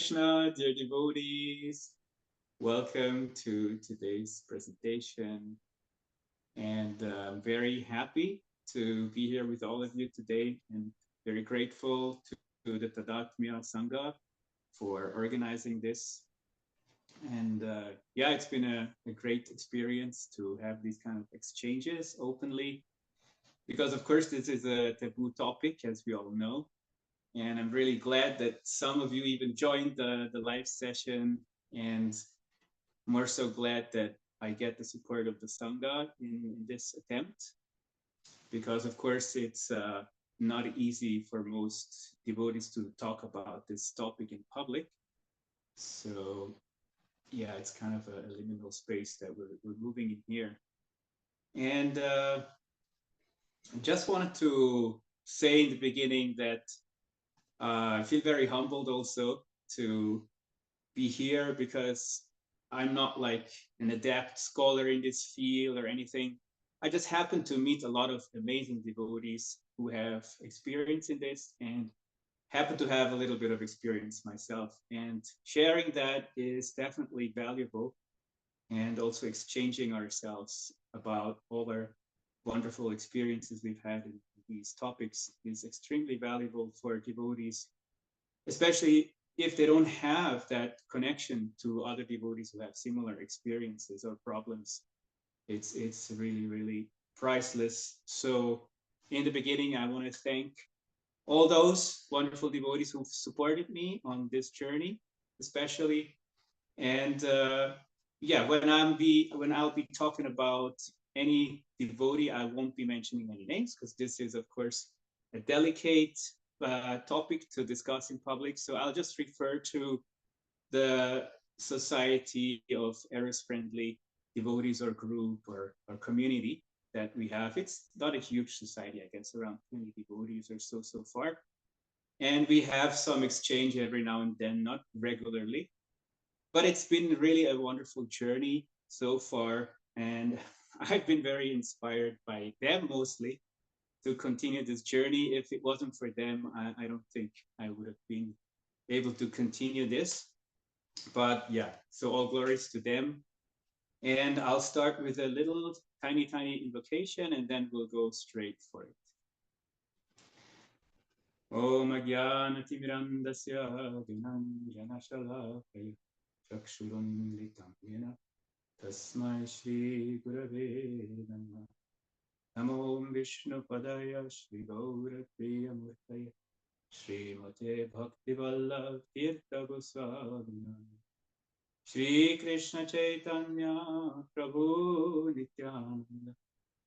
Krishna, dear devotees. Welcome to today's presentation. And I'm very happy to be here with all of you today and very grateful to the Tadatmya Sangha for organizing this. And yeah, it's been a great experience to have these kind of exchanges openly because, of course, this is a taboo topic, as we all know. And I'm really glad that some of you even joined the live session, and more so glad that I get the support of the Sangha in this attempt, because of course it's not easy for most devotees to talk about this topic in public. So yeah, it's kind of a liminal space that we're moving in here. And I just wanted to say in the beginning that I feel very humbled also to be here because I'm not like an adept scholar in this field or anything. I just happen to meet a lot of amazing devotees who have experience in this and happen to have a little bit of experience myself. And sharing that is definitely valuable, and also exchanging ourselves about all our wonderful experiences we've had in these topics is extremely valuable for devotees, especially if they don't have that connection to other devotees who have similar experiences or problems. It's really, really priceless. So in the beginning, I want to thank all those wonderful devotees who've supported me on this journey, especially. And yeah, when I'll be talking about any devotee, I won't be mentioning any names because this is, of course, a delicate topic to discuss in public. So I'll just refer to the Society of Eros-friendly devotees or group or community that we have. It's not a huge society, I guess, around 20 devotees or so far. And we have some exchange every now and then, not regularly, but it's been really a wonderful journey so far. And I've been very inspired by them mostly to continue this journey. If it wasn't for them, I don't think I would have been able to continue this. But yeah, so all glories to them. And I'll start with a little tiny invocation, and then we'll go straight for it. Om Ajnana-timirandasya Gnananjanashalakaya Chakshurunmilitam Yena Tasmai Shri Gurave Namah. Namo Vishnu Padaya Shri Gaura Priyamurtaya Srimate Bhakti Vallabh Tirtha Goswami Shri Krishna Chaitanya Prabhu Nityananda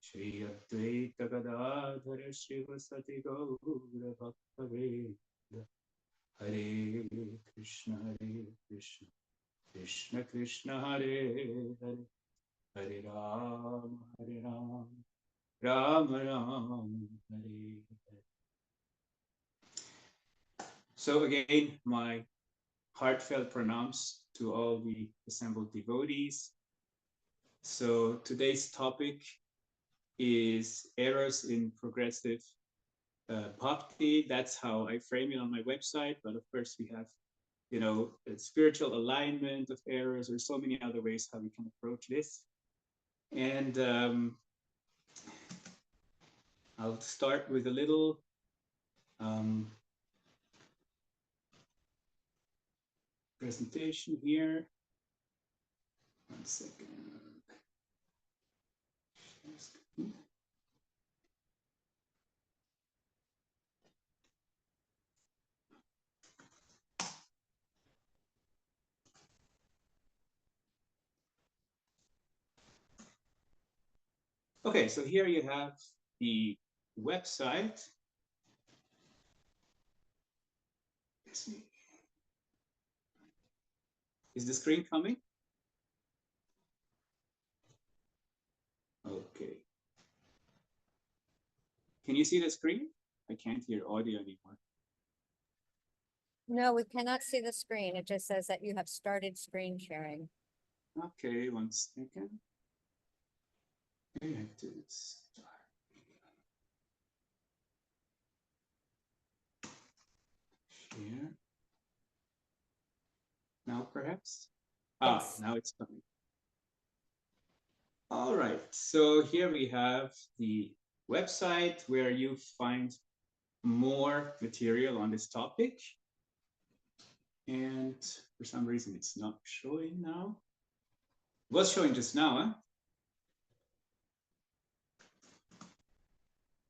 Shri Advaita Gadadhara Shivasati Gaura Bhakta Hare Krishna Krishna Krishna Hare Hare Hare Ram Ram Ram Hare Hare. So again, my heartfelt pranams to all the assembled devotees. So today's topic is Eros in progressive bhakti. That's how I frame it on my website. But of course, we have, a spiritual alignment of Eros, or so many other ways how we can approach this. And I'll start with a little presentation here. 1 second. Okay, so here you have the website. Is the screen coming? Okay. Can you see the screen? I can't hear audio anymore. No, we cannot see the screen. It just says that you have started screen sharing. Okay, 1 second. I have to start. Share. Now perhaps? Yes. Now it's coming. All right, so here we have the website where you find more material on this topic. And for some reason, it's not showing now. It was showing just now, huh?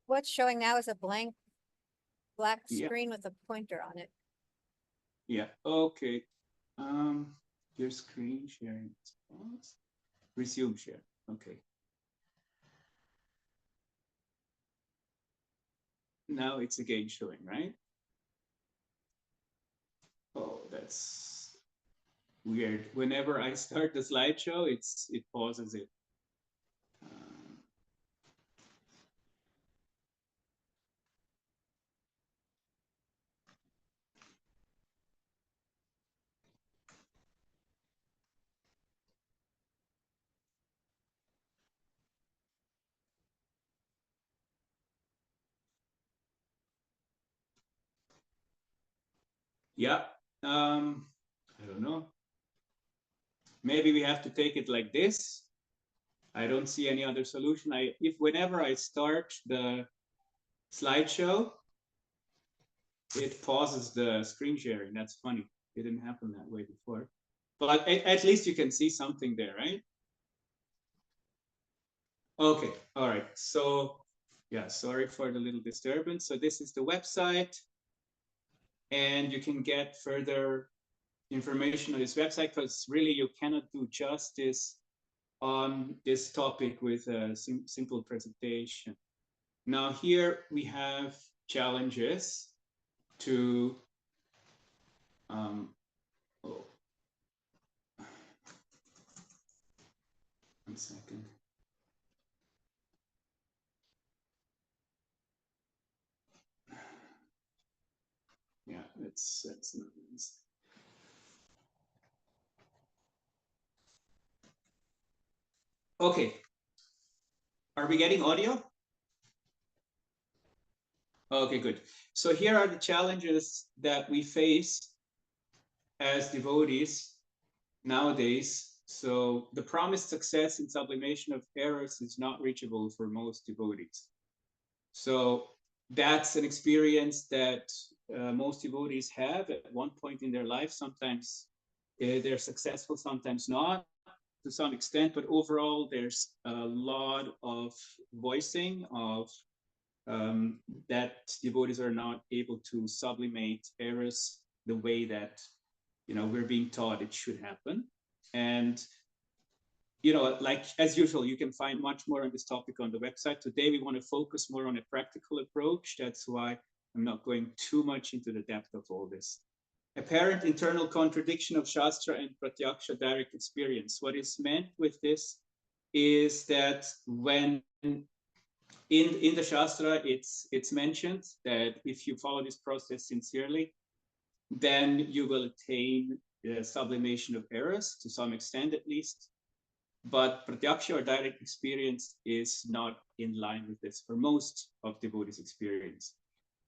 What's showing now is a blank black Yeah, screen with a pointer on it. yeah, okay. Your screen sharing response. Resume share, okay. Now it's again showing, right? Oh, that's weird. Whenever I start the slideshow, it pauses it. Um, yeah, I don't know. Maybe we have to take it like this. I don't see any other solution. If whenever I start the slideshow, it pauses the screen sharing. That's funny. It didn't happen that way before. But at least you can see something there, right? Okay, all right. So yeah, sorry for the little disturbance. So this is the website, and you can get further information on this website because really you cannot do justice on this topic with a simple presentation. Now here we have challenges to oh, 1 second. Yeah, that's not nice. Okay, are we getting audio? Okay, good. So here are the challenges that we face as devotees nowadays. So the promised success in sublimation of errors is not reachable for most devotees. So that's an experience that most devotees have at one point in their life. Sometimes they're successful, sometimes not to some extent, but overall there's a lot of voicing of that devotees are not able to sublimate errors the way that we're being taught it should happen. And like as usual, you can find much more on this topic on the website. Today we want to focus more on a practical approach. That's why I'm not going too much into the depth of all this. Apparent internal contradiction of Shastra and Pratyaksha direct experience. What is meant with this is that when in the Shastra, it's mentioned that if you follow this process sincerely, then you will attain the sublimation of errors to some extent at least. But pratyaksha or direct experience is not in line with this for most of devotees' experience.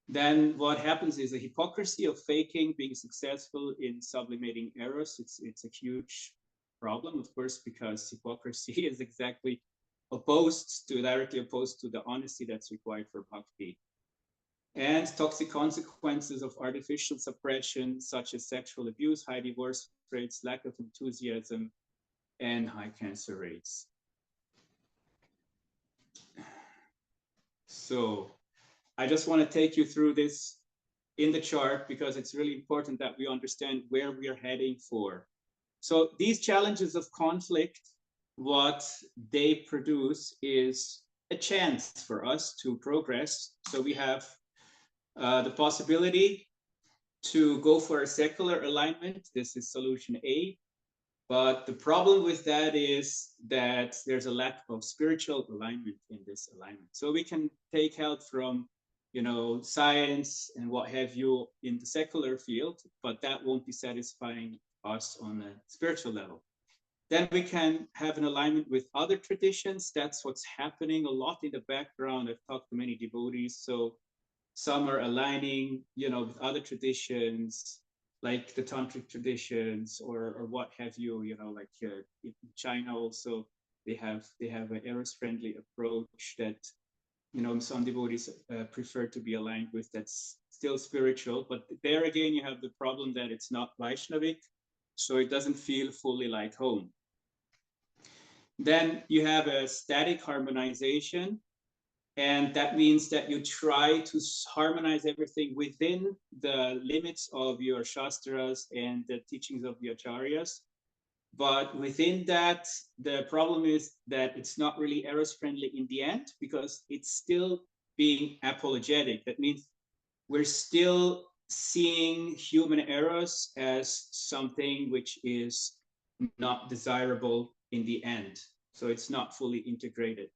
Then what happens is a hypocrisy of faking being successful in sublimating errors. It's a huge problem, of course, because hypocrisy is exactly directly opposed to the honesty that's required for bhakti. And toxic consequences of artificial suppression, such as sexual abuse, high divorce rates, lack of enthusiasm, and high cancer rates. So I just want to take you through this in the chart because it's really important that we understand where we are heading for. So these challenges of conflict, what they produce is a chance for us to progress. So we have the possibility to go for a secular alignment. This is solution A. But the problem with that is that there's a lack of spiritual alignment in this alignment. So we can take help from, science and what have you in the secular field, but that won't be satisfying us on a spiritual level. Then we can have an alignment with other traditions. That's what's happening a lot in the background. I've talked to many devotees. So some are aligning, with other traditions, like the tantric traditions or what have you, like in China also they have an eros-friendly approach that some devotees prefer to be aligned with. That's still spiritual, but there again you have the problem that it's not Vaishnavic, so it doesn't feel fully like home. Then you have a static harmonization, and that means that you try to harmonize everything within the limits of your shastras and the teachings of the acharyas. But within that, the problem is that it's not really eros friendly in the end, because it's still being apologetic. That means we're still seeing human eros as something which is not desirable in the end. So it's not fully integrated.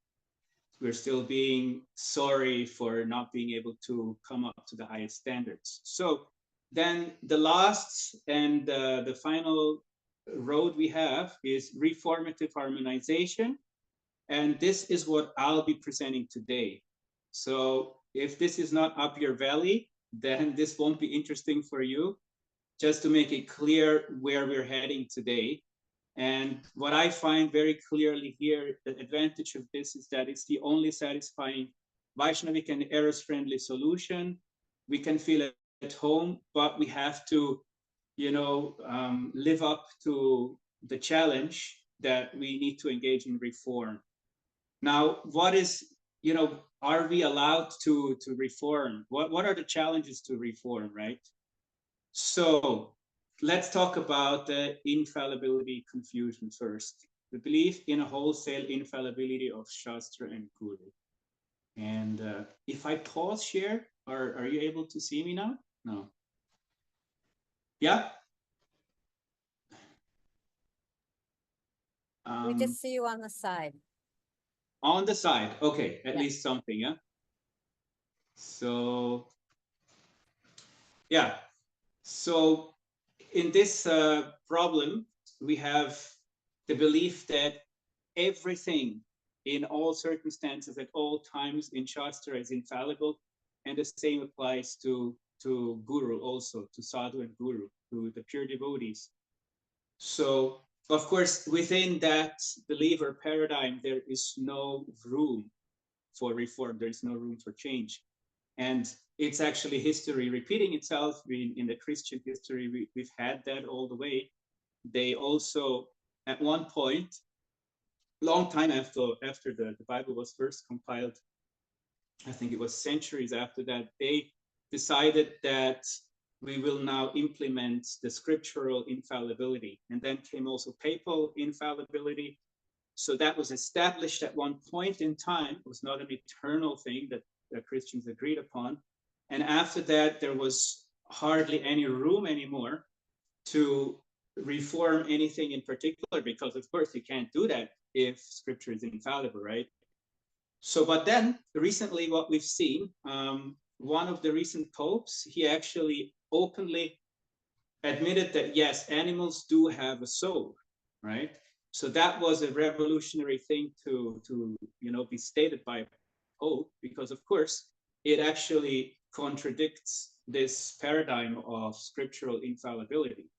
We're still being sorry for not being able to come up to the highest standards. So then the last and the final road we have is reformative harmonization. And this is what I'll be presenting today. So if this is not up your valley, then this won't be interesting for you. Just to make it clear where we're heading today. And what I find very clearly here, the advantage of this is that it's the only satisfying Vaishnavic and Eros-friendly solution. We can feel at home, but we have to, live up to the challenge that we need to engage in reform. Now, what is, are we allowed to reform? What are the challenges to reform, right? So let's talk about the infallibility confusion first. The belief in a wholesale infallibility of Shastra and Guru. And if I pause share, are you able to see me now? No. Yeah? We just see you on the side. On the side. Okay, at least something, yeah? So, yeah. So in this problem, we have the belief that everything in all circumstances at all times in Shastra is infallible, and the same applies to Guru also, to Sadhu and Guru, to the pure devotees. So, of course, within that belief or paradigm, there is no room for reform, there is no room for change. And it's actually history repeating itself. In the Christian history, we've had that all the way. They also, at one point, long time after the Bible was first compiled, I think it was centuries after that, they decided that we will now implement the scriptural infallibility. And then came also papal infallibility. So that was established at one point in time. It was not an eternal thing that Christians agreed upon. And after that, there was hardly any room anymore to reform anything in particular, because of course you can't do that if scripture is infallible, right? So, but then recently what we've seen, one of the recent popes, he actually openly admitted that yes, animals do have a soul, right? So that was a revolutionary thing to be stated by a pope, because of course it actually contradicts this paradigm of scriptural infallibility.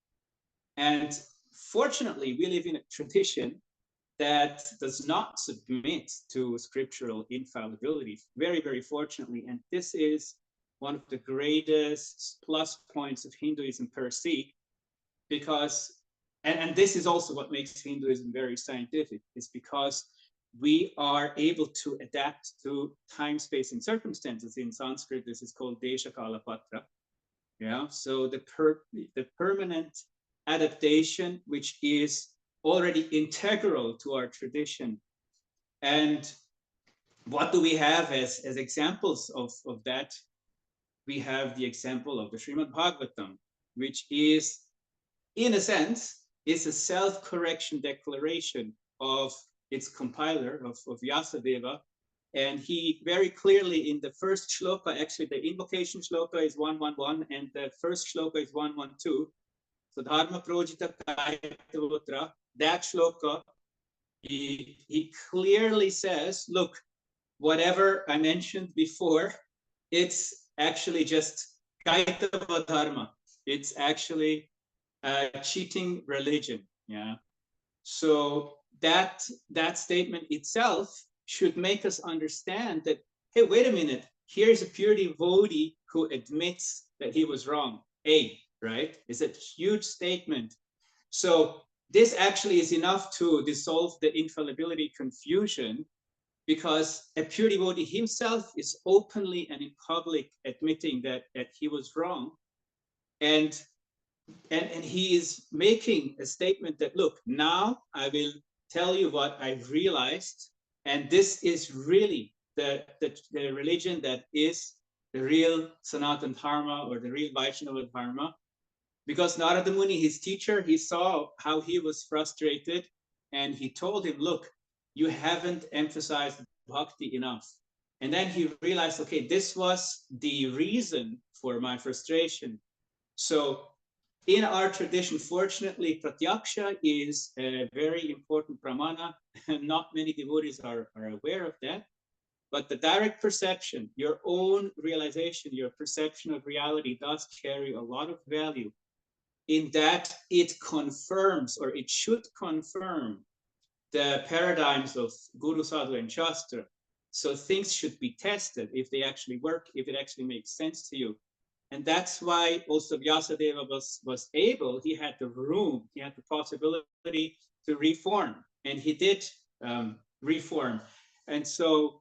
And fortunately, we live in a tradition that does not submit to scriptural infallibility, very, very fortunately. And this is one of the greatest plus points of Hinduism per se, because, and this is also what makes Hinduism very scientific, is because we are able to adapt to time, space, and circumstances. In Sanskrit, this is called desha kala patra. Yeah, so the permanent adaptation, which is already integral to our tradition. And what do we have as examples of that? We have the example of the Srimad Bhagavatam, which is, in a sense, is a self-correction declaration of its compiler, of Vyasadeva. And he very clearly in the first shloka, actually the invocation shloka is 111, and the first shloka is 112. So Dharma Projita Kaitavotra, that shloka, he clearly says, look, whatever I mentioned before, it's actually just Kaitava Dharma. It's actually a cheating religion. Yeah. So that statement itself should make us understand that, hey, wait a minute, here's a pure devotee who admits that he was wrong. Right? It's a huge statement. So this actually is enough to dissolve the infallibility confusion, because a pure devotee himself is openly and in public admitting that he was wrong. And he is making a statement that, look, now I will tell you what I've realized, and this is really the religion that is the real Sanatana Dharma, or the real Vaishnava Dharma. Because Narada Muni, his teacher, he saw how he was frustrated, and he told him, look, you haven't emphasized bhakti enough. And then he realized, okay, this was the reason for my frustration. So in our tradition, fortunately, pratyaksha is a very important pramana, and not many devotees are aware of that. But the direct perception, your own realization, your perception of reality does carry a lot of value, in that it confirms, or it should confirm, the paradigms of Guru, Sadhu, and Shastra. So things should be tested if they actually work, if it actually makes sense to you. And that's why also Vyasadeva was able, he had the room, he had the possibility to reform, and he did reform. And so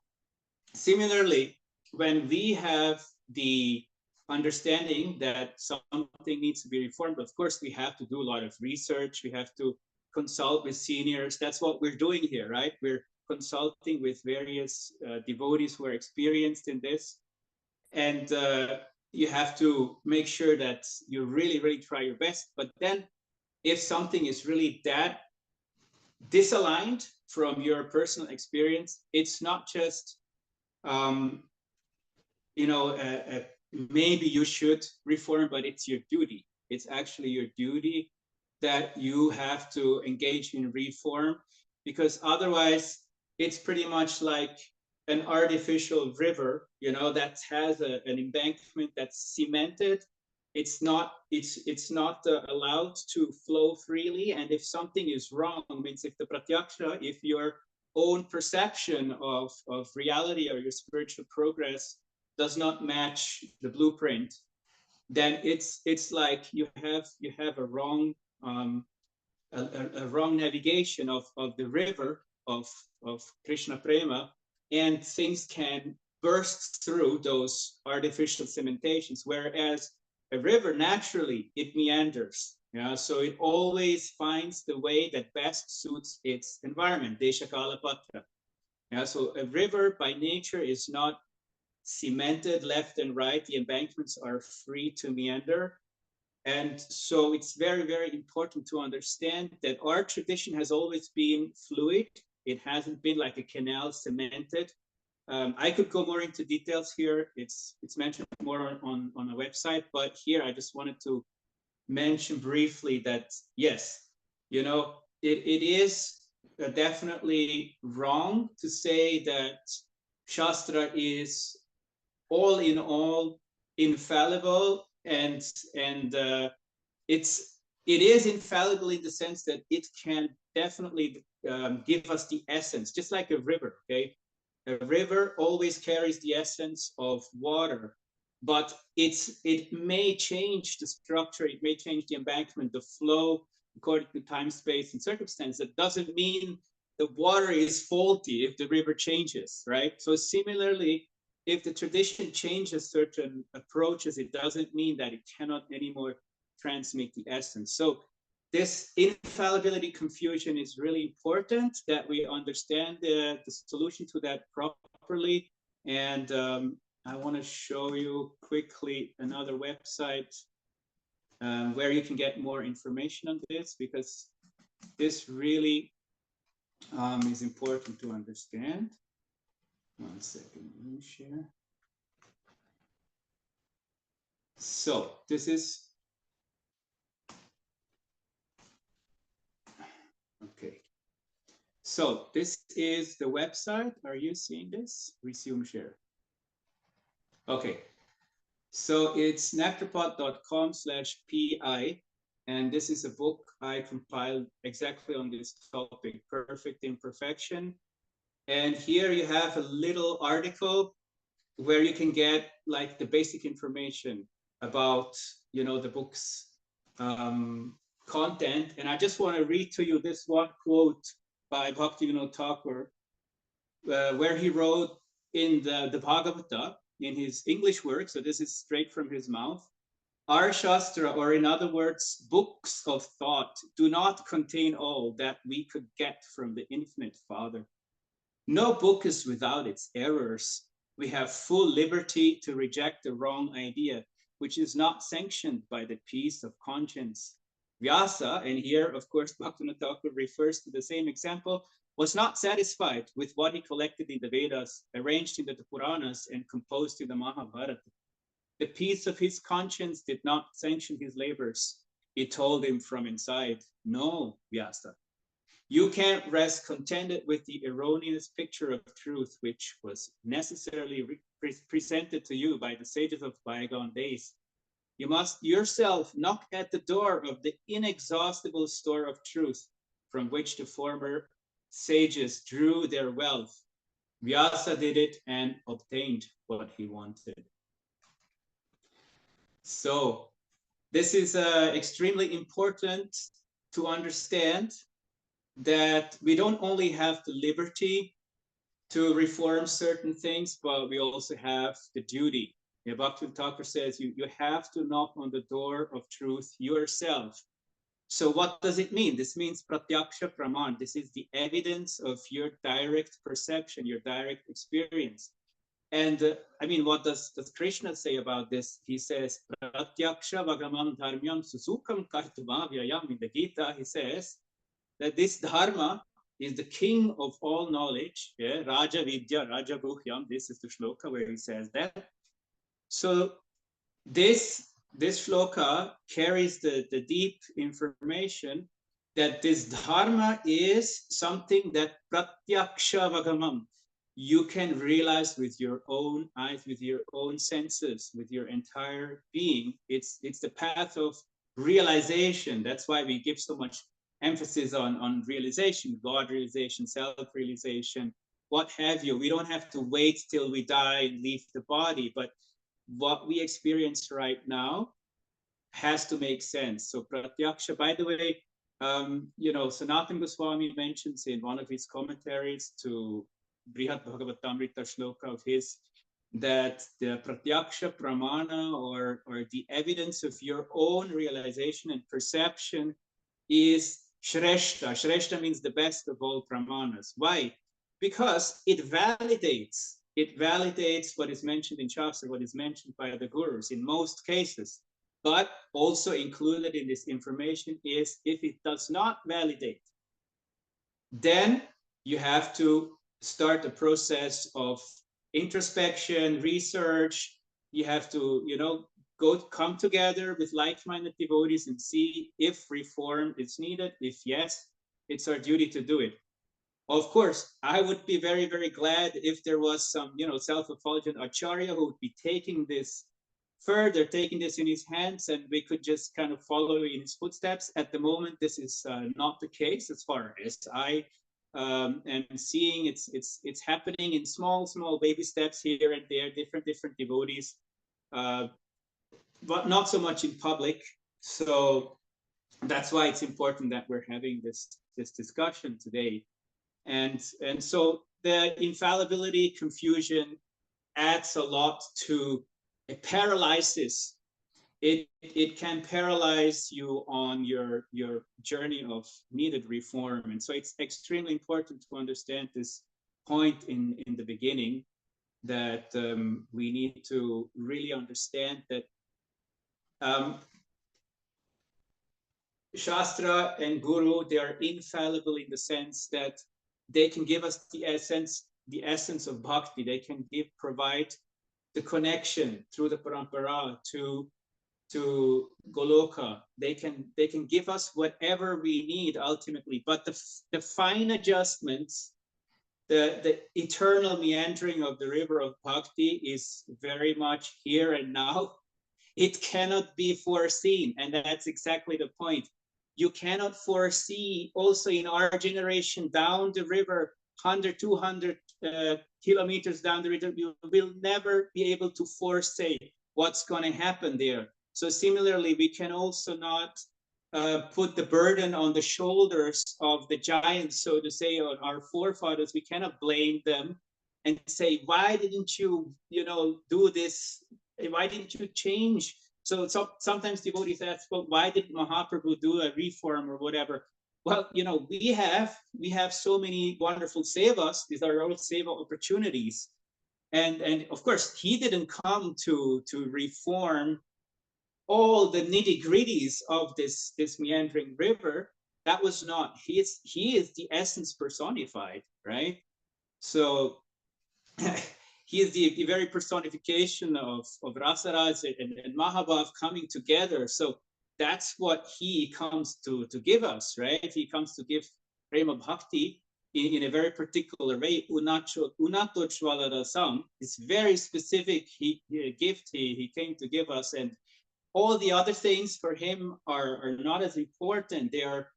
similarly, when we have the understanding that something needs to be reformed, of course, we have to do a lot of research. We have to consult with seniors. That's what we're doing here, right? We're consulting with various devotees who are experienced in this. And you have to make sure that you really, really try your best. But then if something is really that disaligned from your personal experience, it's not just um, maybe you should reform, but it's your duty. It's actually your duty that you have to engage in reform, because otherwise it's pretty much like an artificial river, that has an embankment that's cemented. It's not allowed to flow freely. And if something is wrong, means if the pratyaksha, if your own perception of reality or your spiritual progress does not match the blueprint, then it's like you have a wrong a wrong navigation of the river of Krishna Prema, and things can burst through those artificial cementations. Whereas a river, naturally, it meanders. Yeah, so it always finds the way that best suits its environment. Desha Kala Patra. Yeah, so a river by nature is not cemented left and right. The embankments are free to meander. And so it's very, very important to understand that our tradition has always been fluid. It hasn't been like a canal cemented. I could go more into details here. It's mentioned more on a website, but here I just wanted to mention briefly that, yes, it is definitely wrong to say that Shastra is all in all infallible, and it is infallible in the sense that it can definitely give us the essence, just like a river. Okay, a river always carries the essence of water, but it may change the structure, it may change the embankment, the flow, according to time, space, and circumstance. That doesn't mean the water is faulty if the river changes, right? So similarly, if the tradition changes certain approaches, it doesn't mean that it cannot anymore transmit the essence. So this infallibility confusion is really important, that we understand the solution to that properly. And I want to show you quickly another website where you can get more information on this, because this really is important to understand. 1 second, let me share. So this is, okay. So this is the website. Are you seeing this? Resume share. Okay. So it's nectarpod.com/pi, and this is a book I compiled exactly on this topic, perfect imperfection. And here you have a little article where you can get like the basic information about, you know, the book's content. And I just want to read to you this one quote by Bhakti-yoga Thakur, where he wrote in the Bhagavata, in his English work, so this is straight from his mouth. Our Shastra, or in other words, books of thought, do not contain all that we could get from the infinite Father. No book is without its errors. We have full liberty to reject the wrong idea, which is not sanctioned by the peace of conscience. Vyasa, and here, of course, Bhaktivinoda Thakur refers to the same example, was not satisfied with what he collected in the Vedas, arranged into the Puranas, and composed in the Mahabharata. The peace of his conscience did not sanction his labors. It told him from inside, no, Vyasa, you can't rest contented with the erroneous picture of truth which was necessarily presented to you by the sages of bygone days. You must yourself knock at the door of the inexhaustible store of truth from which the former sages drew their wealth. Vyasa did it and obtained what he wanted. So this is extremely important to understand, that we don't only have the liberty to reform certain things, but we also have the duty. Yeah, Bhaktivinoda Thakur says you have to knock on the door of truth yourself. So what does it mean? This means pratyaksha praman. This is the evidence of your direct perception, your direct experience. And I mean, what does Krishna say about this? He says, pratyaksha vagamam dharmyam susukam kartumavyayam. In the Gita, he says that this dharma is the king of all knowledge. Yeah? Raja Vidya, Raja Guhyam. This is the shloka where he says that. So this shloka carries the deep information that this dharma is something that pratyaksha vagamam, you can realize with your own eyes, with your own senses, with your entire being. It's the path of realization. That's why we give so much emphasis on realization, God realization, self-realization, what have you. We don't have to wait till we die and leave the body, but what we experience right now has to make sense. So pratyaksha, by the way, you know, Sanatana Goswami mentions in one of his commentaries to Brihat Bhagavatamrita shloka of his, that the pratyaksha pramana, or the evidence of your own realization and perception, is shreshta. Shreshta means the best of all pramanas. Why? Because it validates what is mentioned in Shastra, what is mentioned by the gurus in most cases. But also included in this information is, if it does not validate, then you have to start a process of introspection, research. You have to, you know, come together with like-minded devotees and see if reform is needed. If yes, it's our duty to do it. Of course, I would be very, very glad if there was some, you know, self-effulgent acharya who would be taking this further, taking this in his hands, and we could just kind of follow in his footsteps. At the moment, this is not the case, as far as I am seeing. It's happening in small baby steps here and there, different devotees, but not so much in public. So that's why it's important that we're having this discussion today. And so the infallibility confusion adds a lot to a paralysis. It can paralyze you on your journey of needed reform. And so it's extremely important to understand this point in the beginning, that we need to really understand that Shastra and Guru, they are infallible in the sense that they can give us the essence of bhakti. They can provide the connection through the parampara to Goloka. They can give us whatever we need ultimately, but the fine adjustments, the eternal meandering of the river of bhakti is very much here and now. It cannot be foreseen. And that's exactly the point. You cannot foresee also in our generation down the river, 100, 200 kilometers down the river, you will never be able to foresee what's going to happen there. So similarly, we can also not put the burden on the shoulders of the giants, so to say, on our forefathers. We cannot blame them and say, why didn't you, do this? Why didn't you change? So sometimes devotees ask, well, why didn't Mahaprabhu do a reform or whatever? Well, we have so many wonderful sevas. These are all seva opportunities. And of course, he didn't come to reform all the nitty gritties of this meandering river. That was not, he is the essence personified, right? So he is the very personification of Rasaras and Mahabhav coming together. So that's what he comes to give us, right? He comes to give Prema Bhakti in a very particular way. Unato Jvalarasam, this very specific gift he came to give us. And all the other things for him are not as important. They are,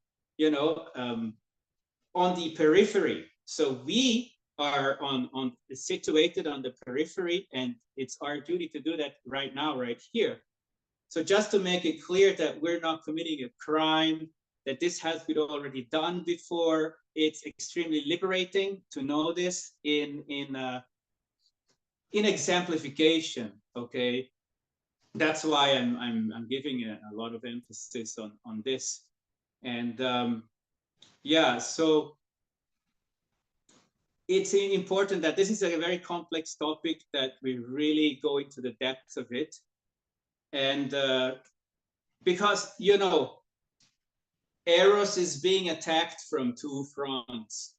on the periphery. So we are situated on the periphery, and it's our duty to do that right now, right here. So just to make it clear that we're not committing a crime, that this has been already done before, it's extremely liberating to know this in exemplification. Okay, that's why I'm giving a lot of emphasis on this. And yeah, so it's important that this is a very complex topic, that we really go into the depths of it. And because, Eros is being attacked from two fronts.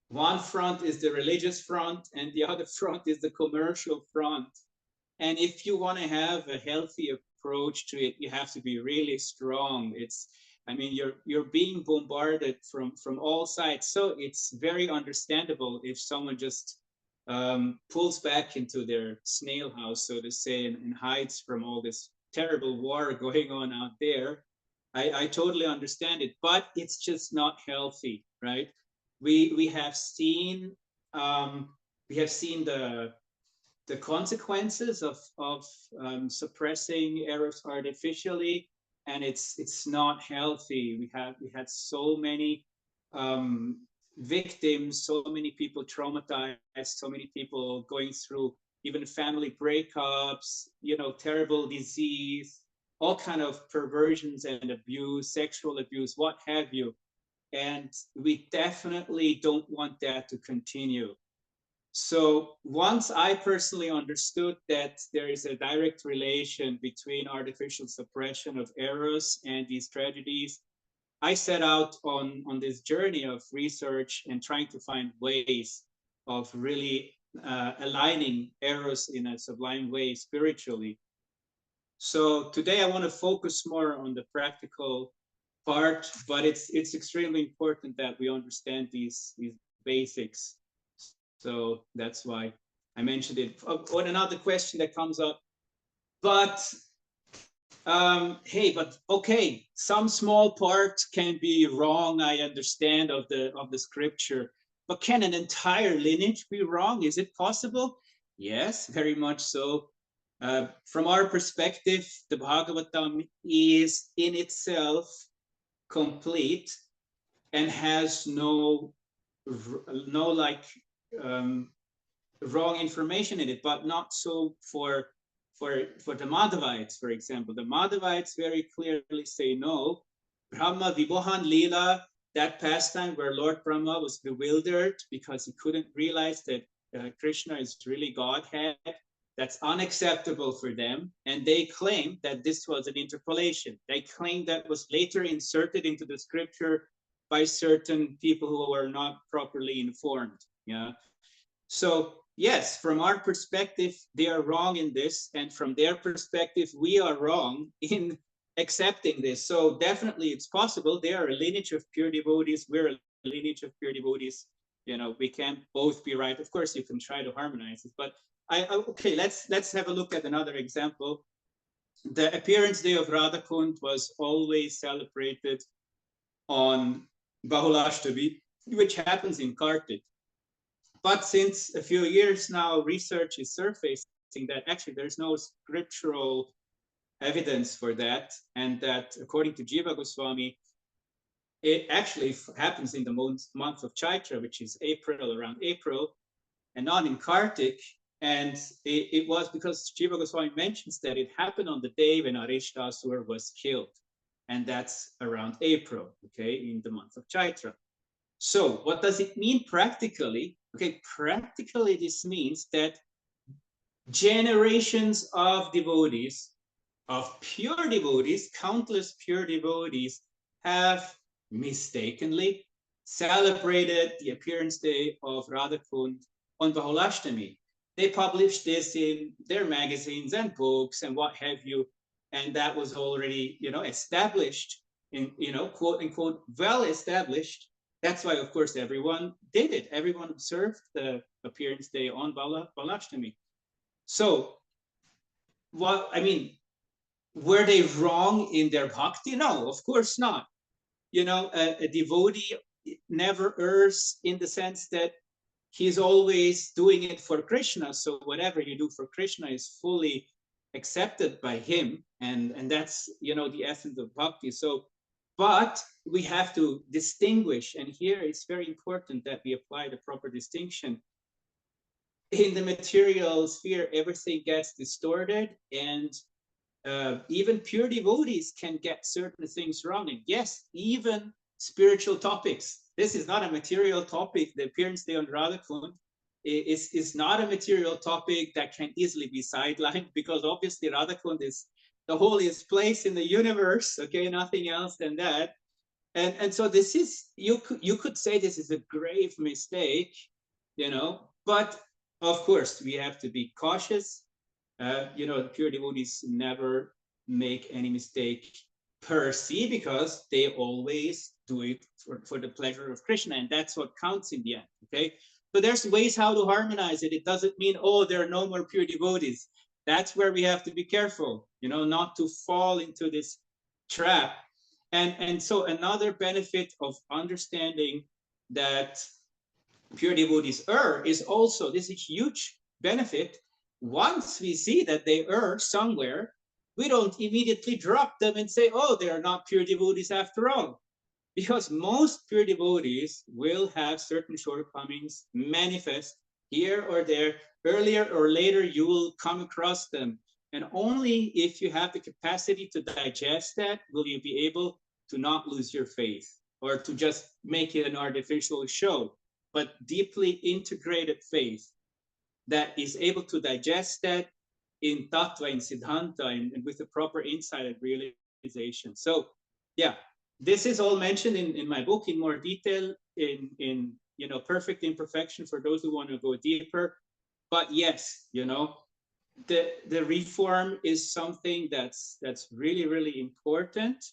One front is the religious front, and the other front is the commercial front. And if you want to have a healthy approach to it, you have to be really strong. You're being bombarded from all sides. So it's very understandable if someone just pulls back into their snail house, so to say, and hides from all this terrible war going on out there. I totally understand it, but it's just not healthy, right? We have seen the consequences of suppressing Eros artificially, and it's not healthy. We had so many victims, so many people traumatized, so many people going through even family breakups, terrible disease, all kind of perversions and abuse, sexual abuse, what have you. And we definitely don't want that to continue. So once I personally understood that there is a direct relation between artificial suppression of Eros and these tragedies, I set out on this journey of research and trying to find ways of really aligning Eros in a sublime way spiritually. So today I want to focus more on the practical part, but it's extremely important that we understand these basics. So that's why I mentioned it. On another question that comes up, but hey, but okay, some small part can be wrong. I understand of the scripture, but can an entire lineage be wrong? Is it possible? Yes, very much so. From our perspective, the Bhagavatam is in itself complete and has no wrong information in it, but not so for the Madhavites, for example. The Madhavites very clearly say no. Brahma Vibhohan Lila, that pastime where Lord Brahma was bewildered because he couldn't realize that Krishna is really Godhead, that's unacceptable for them. And they claim that this was an interpolation. They claim that was later inserted into the scripture by certain people who are not properly informed. Yeah. So yes, from our perspective, they are wrong in this, and from their perspective, we are wrong in accepting this. So definitely it's possible. They are a lineage of pure devotees. We're a lineage of pure devotees. We can't both be right. Of course, you can try to harmonize it, but okay, let's have a look at another example. the appearance day of Radhakund was always celebrated on Bahulashtami, which happens in Kartik. But since a few years now, research is surfacing that actually there's no scriptural evidence for that, and that according to Jiva Goswami, it actually happens in the month of Chaitra, which is April, around April, and not in Kartik. And it was because Jiva Goswami mentions that it happened on the day when Arishtasur was killed. And that's around April, okay, in the month of Chaitra. So what does it mean practically? Okay, practically this means that generations of devotees, of pure devotees, countless pure devotees, have mistakenly celebrated the appearance day of Radhakund on Bahulashtami. They published this in their magazines and books and what have you, and that was already, established in, quote unquote, well established. That's why, of course, everyone did it. Everyone observed the appearance day on Bahulashtami. So, were they wrong in their bhakti? No, of course not. A devotee never errs in the sense that he's always doing it for Krishna. So whatever you do for Krishna is fully accepted by him. And that's, the essence of bhakti. So, but we have to distinguish. And here it's very important that we apply the proper distinction. In the material sphere, everything gets distorted, and even pure devotees can get certain things wrong. And yes, even spiritual topics. This is not a material topic. The appearance day on Radhakund is not a material topic that can easily be sidelined, because obviously Radhakund is the holiest place in the universe. Okay, nothing else than that. And so this is, you could say this is a grave mistake, but of course we have to be cautious. Pure devotees never make any mistake per se, because they always do it for the pleasure of Krishna, and that's what counts in the end. Okay, so there's ways how to harmonize it. It doesn't mean, oh, there are no more pure devotees. That's where we have to be careful, not to fall into this trap. And so another benefit of understanding that pure devotees err is also, this is a huge benefit. Once we see that they err somewhere, we don't immediately drop them and say, oh, they are not pure devotees after all. Because most pure devotees will have certain shortcomings manifest here or there. Earlier or later, you will come across them. And only if you have the capacity to digest that will you be able to not lose your faith, or to just make it an artificial show, but deeply integrated faith that is able to digest that in tattva, in siddhanta, and with the proper insight and realization. So yeah, this is all mentioned in my book in more detail, in Perfect Imperfection, for those who want to go deeper. But yes, the reform is something that's really, really important,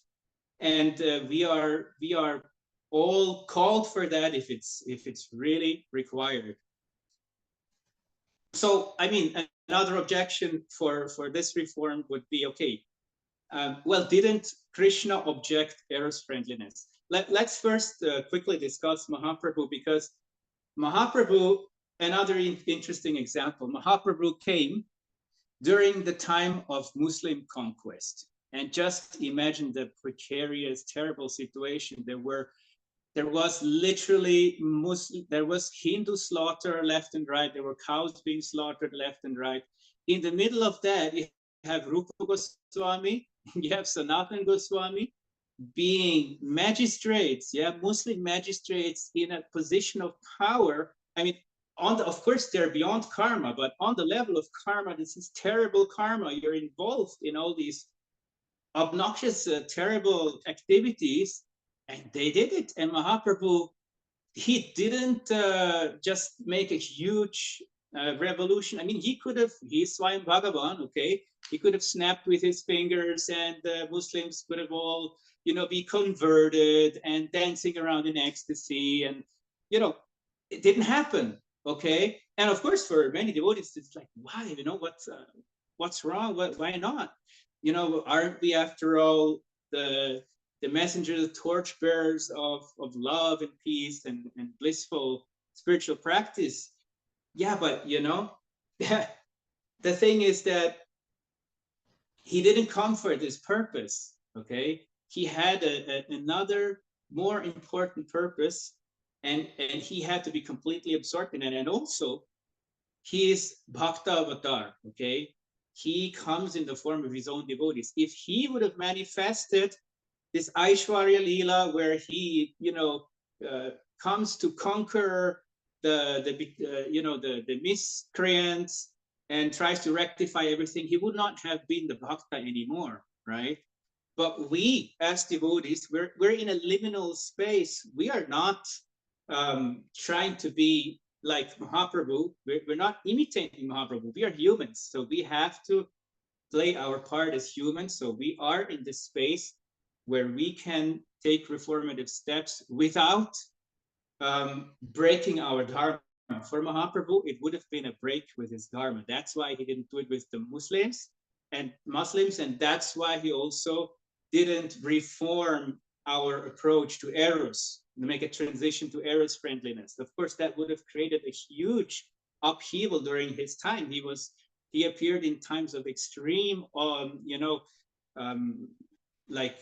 and we are all called for that if it's really required. So another objection for this reform would be, okay, well, didn't Krishna object eros-friendliness? Let's first quickly discuss Mahaprabhu, because Mahaprabhu, another interesting example, Mahaprabhu came during the time of Muslim conquest. And just imagine the precarious, terrible situation. There was literally there was Hindu slaughter left and right. There were cows being slaughtered left and right. In the middle of that, you have Rupa Goswami, you have Sanatana Goswami being magistrates, Muslim magistrates in a position of power. Of course, they're beyond karma, but on the level of karma, this is terrible karma. You're involved in all these obnoxious, terrible activities, and they did it. And Mahaprabhu, he didn't just make a huge revolution. He's Swayam Bhagavan, okay? He could have snapped with his fingers, and the Muslims could have all, be converted and dancing around in ecstasy. And, it didn't happen, okay? And of course, for many devotees, it's like, why? What's wrong? Why not? you know, aren't we after all the messengers, the torchbearers of love and peace and blissful spiritual practice? Yeah, but you know, the thing is that he didn't come for this purpose. Okay, he had another more important purpose, and he had to be completely absorbed in it. And also, he is Bhakta avatar. Okay, he comes in the form of his own devotees. If he would have manifested this Aishwarya Leela, where he, you know, uh, comes to conquer the miscreants and tries to rectify everything, he would not have been the Bhakta anymore, right? But we, as devotees, we're in a liminal space. We are not trying to be like Mahaprabhu. We're not imitating Mahaprabhu. We are humans, so we have to play our part as humans. So we are in this space where we can take reformative steps without breaking our dharma. For Mahaprabhu, it would have been a break with his dharma. That's why he didn't do it with the Muslims, and that's why he also didn't reform our approach to eros, to make a transition to eros-friendliness. Of course, that would have created a huge upheaval during his time. He appeared in times of extreme, um, like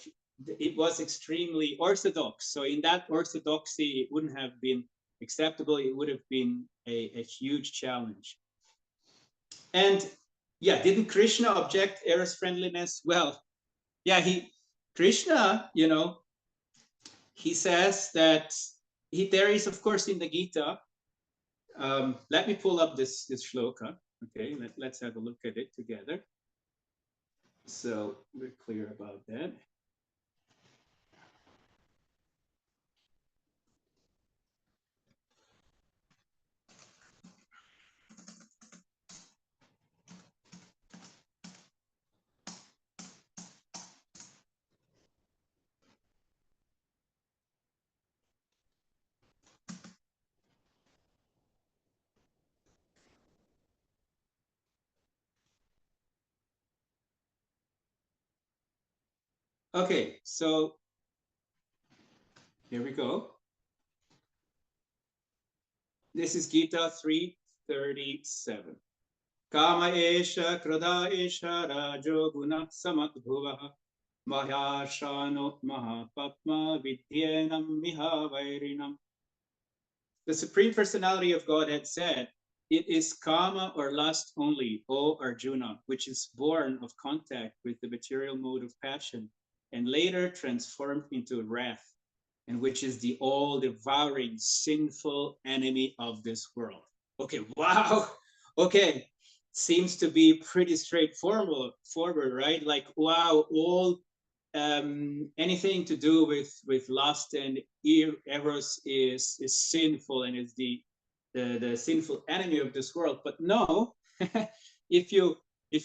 it was extremely orthodox. So in that orthodoxy, it wouldn't have been acceptable. It would have been a huge challenge. And yeah, didn't Krishna object eros-friendliness? Well, yeah, Krishna, you know, he says that there is, of course, in the Gita. Let me pull up this shloka. Okay, let's have a look at it together. So we're clear about that. Okay, so here we go. This is Gita 3:37. Kama esha krada esha rajo guna samadbhuva mahashano mahapatma vidyenam miha vairinam. The Supreme Personality of Godhead said, "It is kama or lust only, O Arjuna, which is born of contact with the material mode of passion and later transformed into wrath, and which is the all-devouring sinful enemy of this world." Okay, wow. Okay, seems to be pretty straightforward, right? Like, wow, all anything to do with lust and eros is sinful and is the sinful enemy of this world. But no, if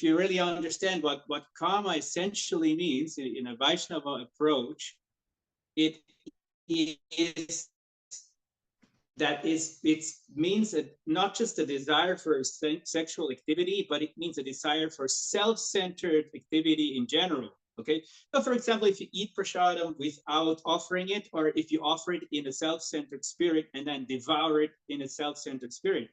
you really understand what karma essentially means in a Vaishnava approach, it is it means that not just a desire for sexual activity, but it means a desire for self-centered activity in general. Okay, so for example, if you eat prasadam without offering it, or if you offer it in a self-centered spirit and then devour it in a self-centered spirit,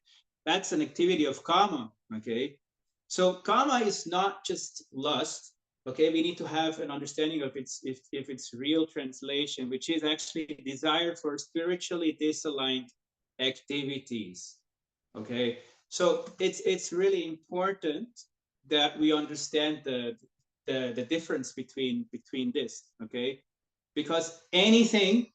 that's an activity of kama. Okay, so kama is not just lust. Okay, we need to have an understanding of its real translation, which is actually desire for spiritually disaligned activities. Okay, so it's really important that we understand the difference between this. Okay, because anything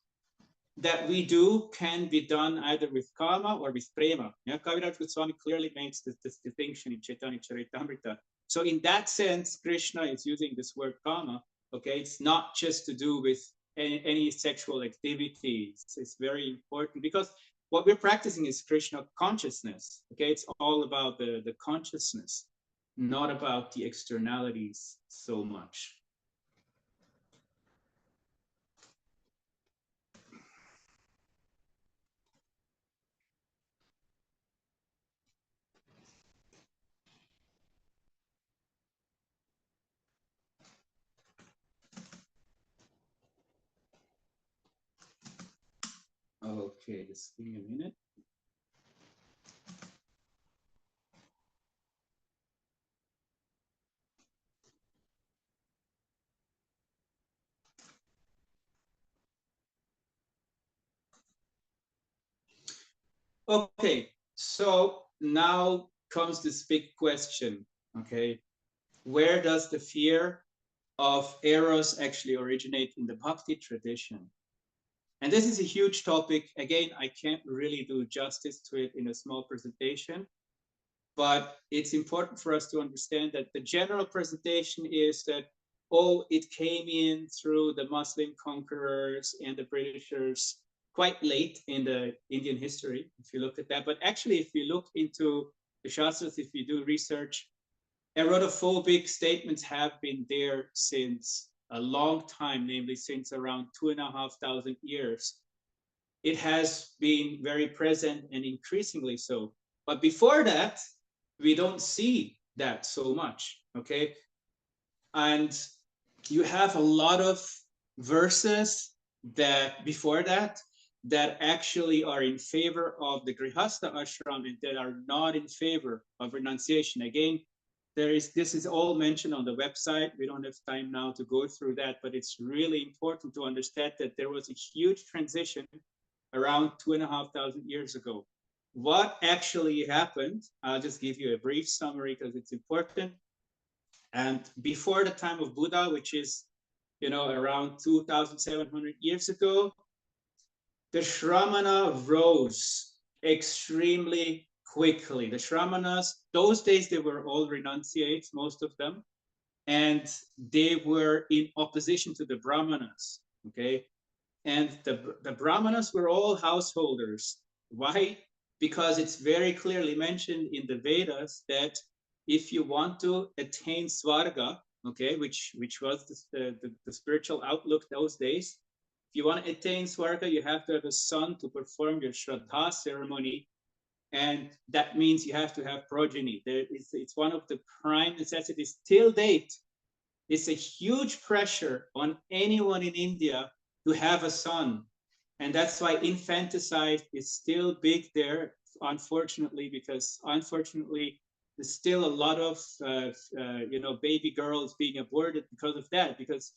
that we do can be done either with karma or with prema. Yeah, Kaviraj Goswami clearly makes this distinction in Chaitanya Charitamrita. So in that sense, Krishna is using this word karma. Okay, it's not just to do with any sexual activities. It's very important because what we're practicing is Krishna consciousness. Okay, it's all about the consciousness, not about the externalities so much. Okay, just give me a minute. Okay, so now comes this big question. Okay, where does the fear of Eros actually originate in the Bhakti tradition? And this is a huge topic. Again, I can't really do justice to it in a small presentation, but it's important for us to understand that the general presentation is that, oh, it came in through the Muslim conquerors and the Britishers quite late in the Indian history, if you look at that. But actually, if you look into the Shastras, if you do research, erotophobic statements have been there since a long time, namely since around 2,500 years. It has been very present and increasingly so. But before that, we don't see that so much, okay? And you have a lot of verses that before that actually are in favor of the Grihastha ashram and that are not in favor of renunciation. Again, this is all mentioned on the website. We don't have time now to go through that, but it's really important to understand that there was a huge transition around 2,500 years ago. What actually happened? I'll just give you a brief summary because it's important. And before the time of Buddha, which is, around 2,700 years ago, the Shramana rose extremely quickly. The Shramanas, those days, they were all renunciates, most of them, and they were in opposition to the Brahmanas, okay? And the Brahmanas were all householders. Why? Because it's very clearly mentioned in the Vedas that if you want to attain Svarga, okay, which was the spiritual outlook those days, if you want to attain Svarga, you have to have a son to perform your Shraddha ceremony. And that means you have to have progeny. It's one of the prime necessities till date. It's a huge pressure on anyone in India to have a son. And that's why infanticide is still big there, unfortunately, because unfortunately, there's still a lot of, baby girls being aborted because of that. Because,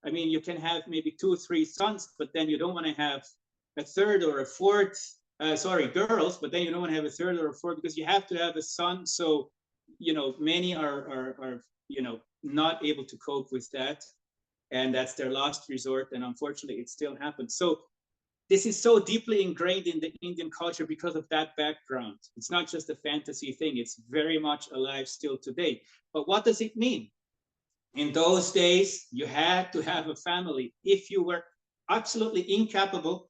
I mean, you can have maybe 2 or 3 sons, but then you don't want to have a third or a fourth, girls, but then you don't want to have a third or a fourth because you have to have a son. So, many are not able to cope with that, and that's their last resort, and unfortunately it still happens. So this is so deeply ingrained in the Indian culture because of that background. It's not just a fantasy thing, it's very much alive still today. But what does it mean? In those days, you had to have a family. If you were absolutely incapable,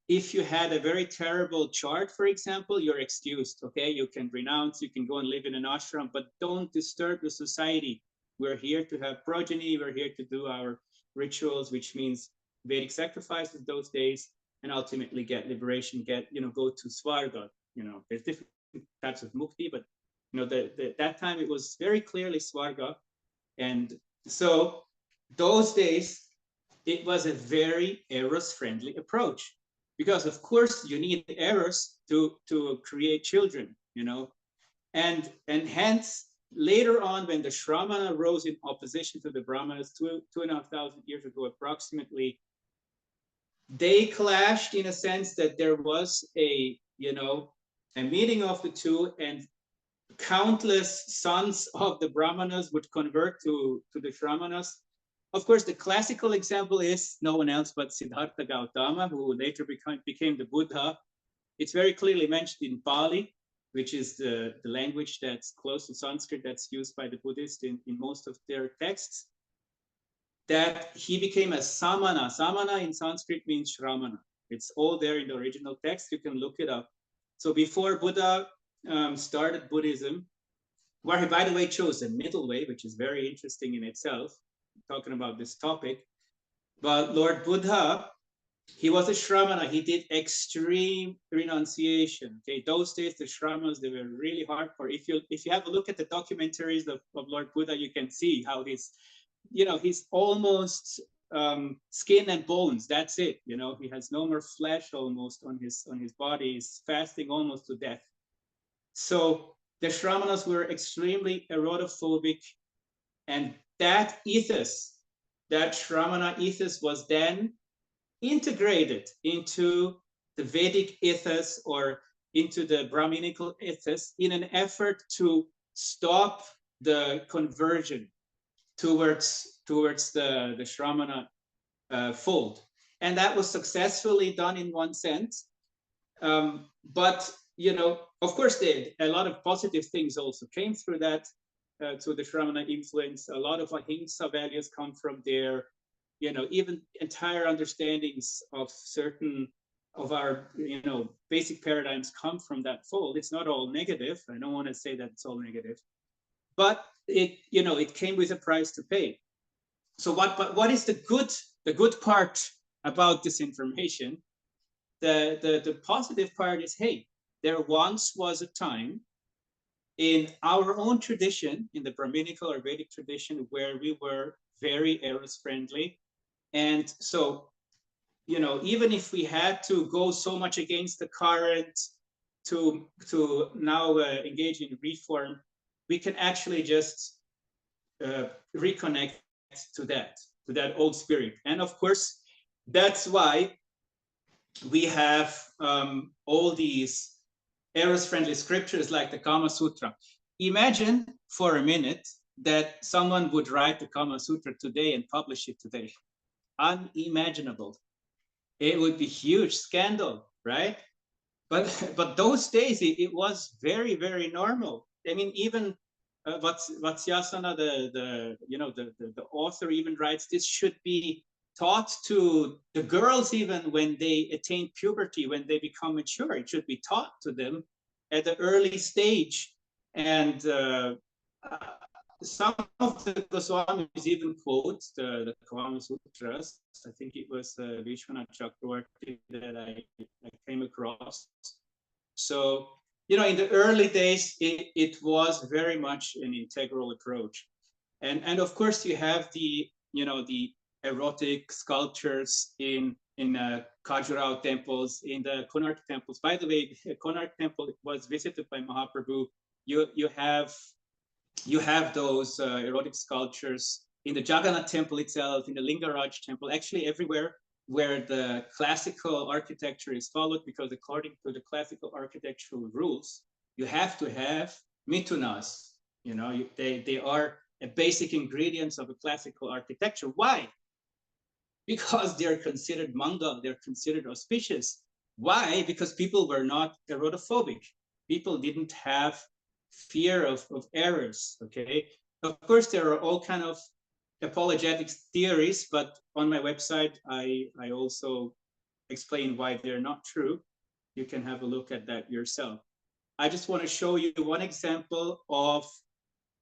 if you had a very terrible chart, for example, you're excused, okay? You can renounce, you can go and live in an ashram, but don't disturb the society. We're here to have progeny, we're here to do our rituals, which means Vedic sacrifices those days, and ultimately get liberation, go to Svarga. There's different types of mukti, but that time it was very clearly Svarga. And so those days, it was a very eros-friendly approach because of course you need eros to create children, and hence later on when the Shramana rose in opposition to the Brahmanas 2,500 years ago approximately, they clashed in a sense that there was a meeting of the two, and countless sons of the Brahmanas would convert to the Shramanas. Of course, the classical example is no one else but Siddhartha Gautama, who later became the Buddha. It's very clearly mentioned in Pali, which is the language that's close to Sanskrit that's used by the Buddhists in most of their texts, that he became a Samana. Samana in Sanskrit means Shramana. It's all there in the original text. You can look it up. So before Buddha started Buddhism, where he, by the way, chose a middle way, which is very interesting in itself, talking about this topic. But Lord Buddha, he was a Shramana. He did extreme renunciation. Okay, those days the Shramanas, they were really hardcore. If you have a look at the documentaries of Lord Buddha, you can see how he's almost skin and bones. That's it. You know, he has no more flesh almost on his body. He's fasting almost to death. So the Shramanas were extremely erotophobic, and that ethos, that Shramana ethos, was then integrated into the Vedic ethos or into the Brahminical ethos in an effort to stop the conversion towards the Shramana fold. And that was successfully done in one sense. But, you know, of course, a lot of positive things also came through that, to the Shramana influence. A lot of ahimsa values come from there. You know, even entire understandings of certain of our, you know, basic paradigms come from that fold. It's not all negative. I don't want to say that it's all negative, but it, you know, it came with a price to pay. So what is the good part about this information? The positive part is, hey, there once was a time in our own tradition, in the Brahminical or Vedic tradition, where we were very eros-friendly. And so, you know, even if we had to go so much against the current to now engage in reform, we can actually just reconnect to that old spirit. And of course, that's why we have all these eros-friendly scriptures like the Kama Sutra. Imagine for a minute that someone would write the Kama Sutra today and publish it today. Unimaginable. It would be huge scandal, right? But those days it was very, very normal. I mean, even Vatsyasana, the author, even writes this should be taught to the girls even when they attain puberty, when they become mature. It should be taught to them at an early stage. And some of the Goswamis even quote the Kama Sutras. I think it was Vishwanath Chakravarti that I came across. So, you know, in the early days, it was very much an integral approach. And of course, you have the, you know, the erotic sculptures in Khajuraho temples, in the Konark temples. By the way, Konark temple was visited by Mahaprabhu. You have those erotic sculptures in the Jagannath temple itself, in the Lingaraj temple, actually everywhere where the classical architecture is followed, because according to the classical architectural rules, you have to have mitunas. You know, they are a basic ingredients of a classical architecture. Why? Because they're considered manga, they're considered auspicious. Why? Because people were not erotophobic. People didn't have fear of errors, okay? Of course, there are all kind of apologetics theories, but on my website, I also explain why they're not true. You can have a look at that yourself. I just want to show you one example of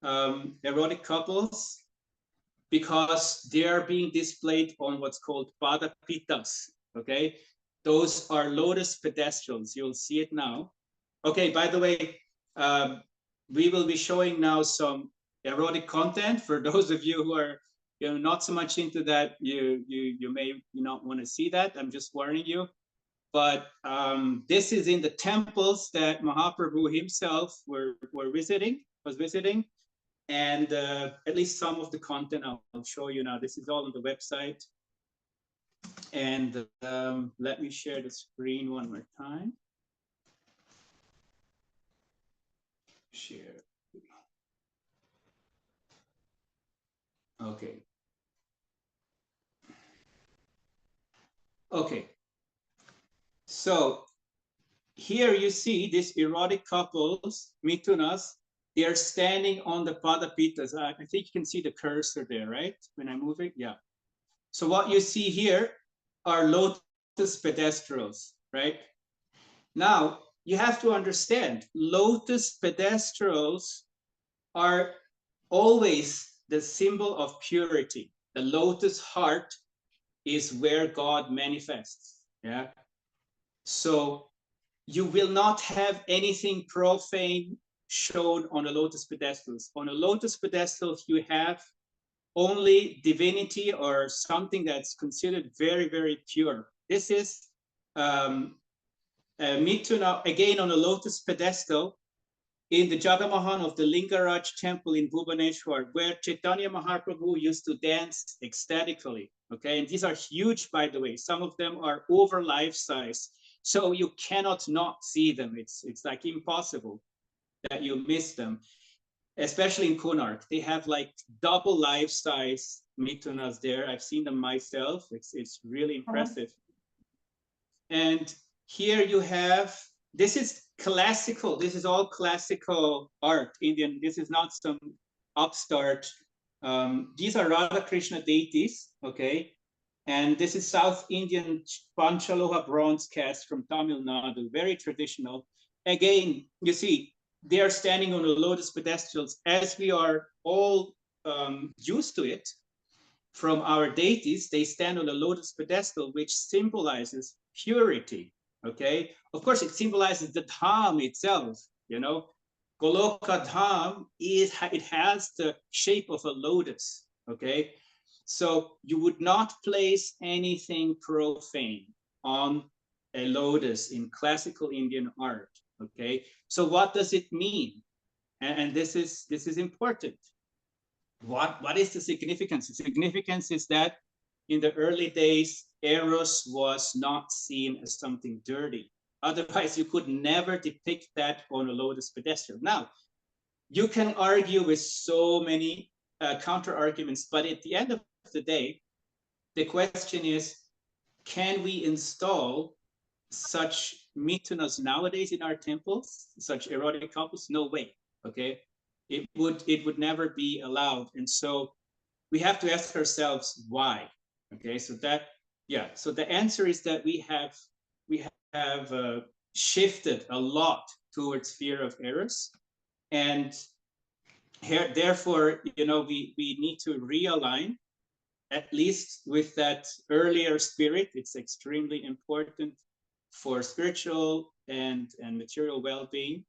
erotic couples, because they are being displayed on what's called padapitas, okay? Those are lotus pedestals. You'll see it now. Okay, by the way, we will be showing now some erotic content. For those of you who are, you know, not so much into that, you may not want to see that. I'm just warning you. But this is in the temples that Mahaprabhu himself was visiting. And at least some of the content I'll show you now. This is all on the website. And let me share the screen one more time. Share. Okay. Okay. So here you see these erotic couples, mitunas. They are standing on the padapitas. I think you can see the cursor there, right? When I move it, yeah. So what you see here are lotus pedestals, right? Now, you have to understand, lotus pedestals are always the symbol of purity. The lotus heart is where God manifests, yeah? So you will not have anything profane shown on a lotus pedestals. On a lotus pedestal, you have only divinity or something that's considered very, very pure. This is Mithuna, again on a lotus pedestal, in the Jagamahan of the Lingaraj temple in Bhubaneswar, where Chaitanya Mahaprabhu used to dance ecstatically. Okay, and these are huge, by the way. Some of them are over life size, so you cannot not see them. It's like impossible that you miss them, especially in Konark. They have like double life size Mithunas there. I've seen them myself. It's really impressive. And here you have, this is classical, this is all classical art, Indian. This is not some upstart. These are Radha Krishna deities, okay? And this is South Indian Panchaloha bronze cast from Tamil Nadu, very traditional. Again, you see, they are standing on the lotus pedestals as we are all used to it from our deities. They stand on a lotus pedestal, which symbolizes purity. Okay, of course, it symbolizes the Dham itself. You know, Goloka Dham is, it has the shape of a lotus. Okay, so you would not place anything profane on a lotus in classical Indian art. Okay, so what does it mean? And this is important. What is the significance? The significance is that in the early days, Eros was not seen as something dirty. Otherwise, you could never depict that on a lotus pedestal. Now, you can argue with so many counter arguments, but at the end of the day, the question is, can we install such mithunas nowadays in our temples, such erotic couples? No way. Okay, it would never be allowed, and so we have to ask ourselves why. Okay, so that, yeah, so the answer is that we have shifted a lot towards fear of errors, and here, therefore, you know, we need to realign at least with that earlier spirit. It's extremely important for spiritual and material well-being,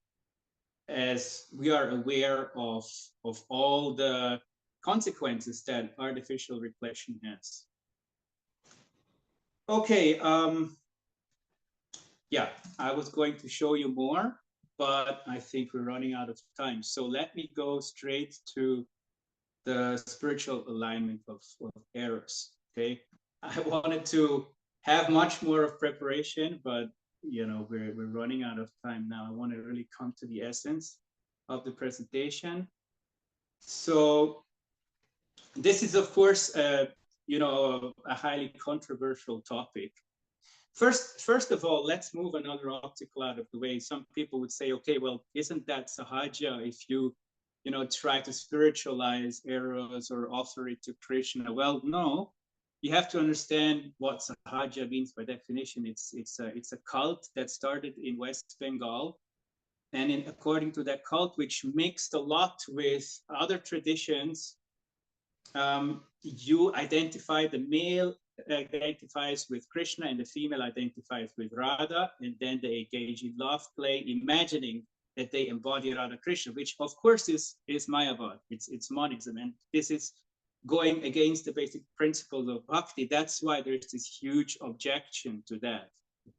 as we are aware of all the consequences that artificial reflection has. Okay, yeah, I was going to show you more, but I think we're running out of time. So let me go straight to the spiritual alignment of Eros. Okay, I wanted to have much more of preparation, but you know, we're running out of time now. I want to really come to the essence of the presentation. So this is, of course, you know, a highly controversial topic. First of all, let's move another obstacle out of the way. Some people would say, okay, well, isn't that sahaja if you know, try to spiritualize Eros or offer it to Krishna? Well, no. You have to understand what sahaja means by definition. It's a cult that started in West Bengal, and according to that cult, which mixed a lot with other traditions, you identify, the male identifies with Krishna and the female identifies with Radha, and then they engage in love play, imagining that they embody Radha Krishna, which of course is Mayavad. It's monism, and this is going against the basic principles of bhakti. That's why there's this huge objection to that.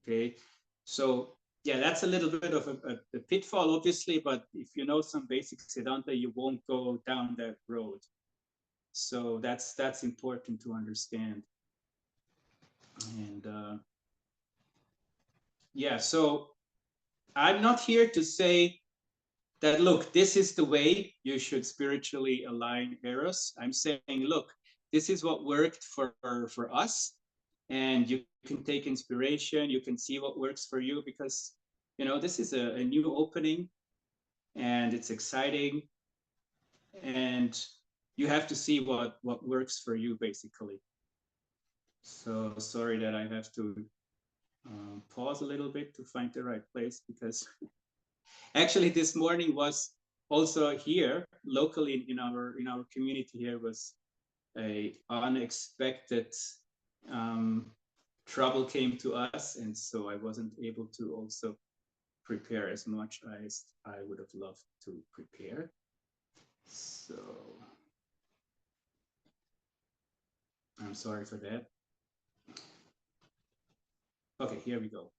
Okay, so yeah, that's a little bit of a pitfall, obviously, but if you know some basic Siddhanta, you won't go down that road. So that's important to understand. And yeah, so I'm not here to say that, look, this is the way you should spiritually align Eros. I'm saying, look, this is what worked for us, and you can take inspiration. You can see what works for you, because you know, this is a new opening, and it's exciting, and you have to see what works for you, basically. So sorry that I have to pause a little bit to find the right place, because actually this morning was also here locally in our community here was a unexpected trouble came to us, and so I wasn't able to also prepare as much as I would have loved to prepare. So I'm sorry for that. Okay, here we go.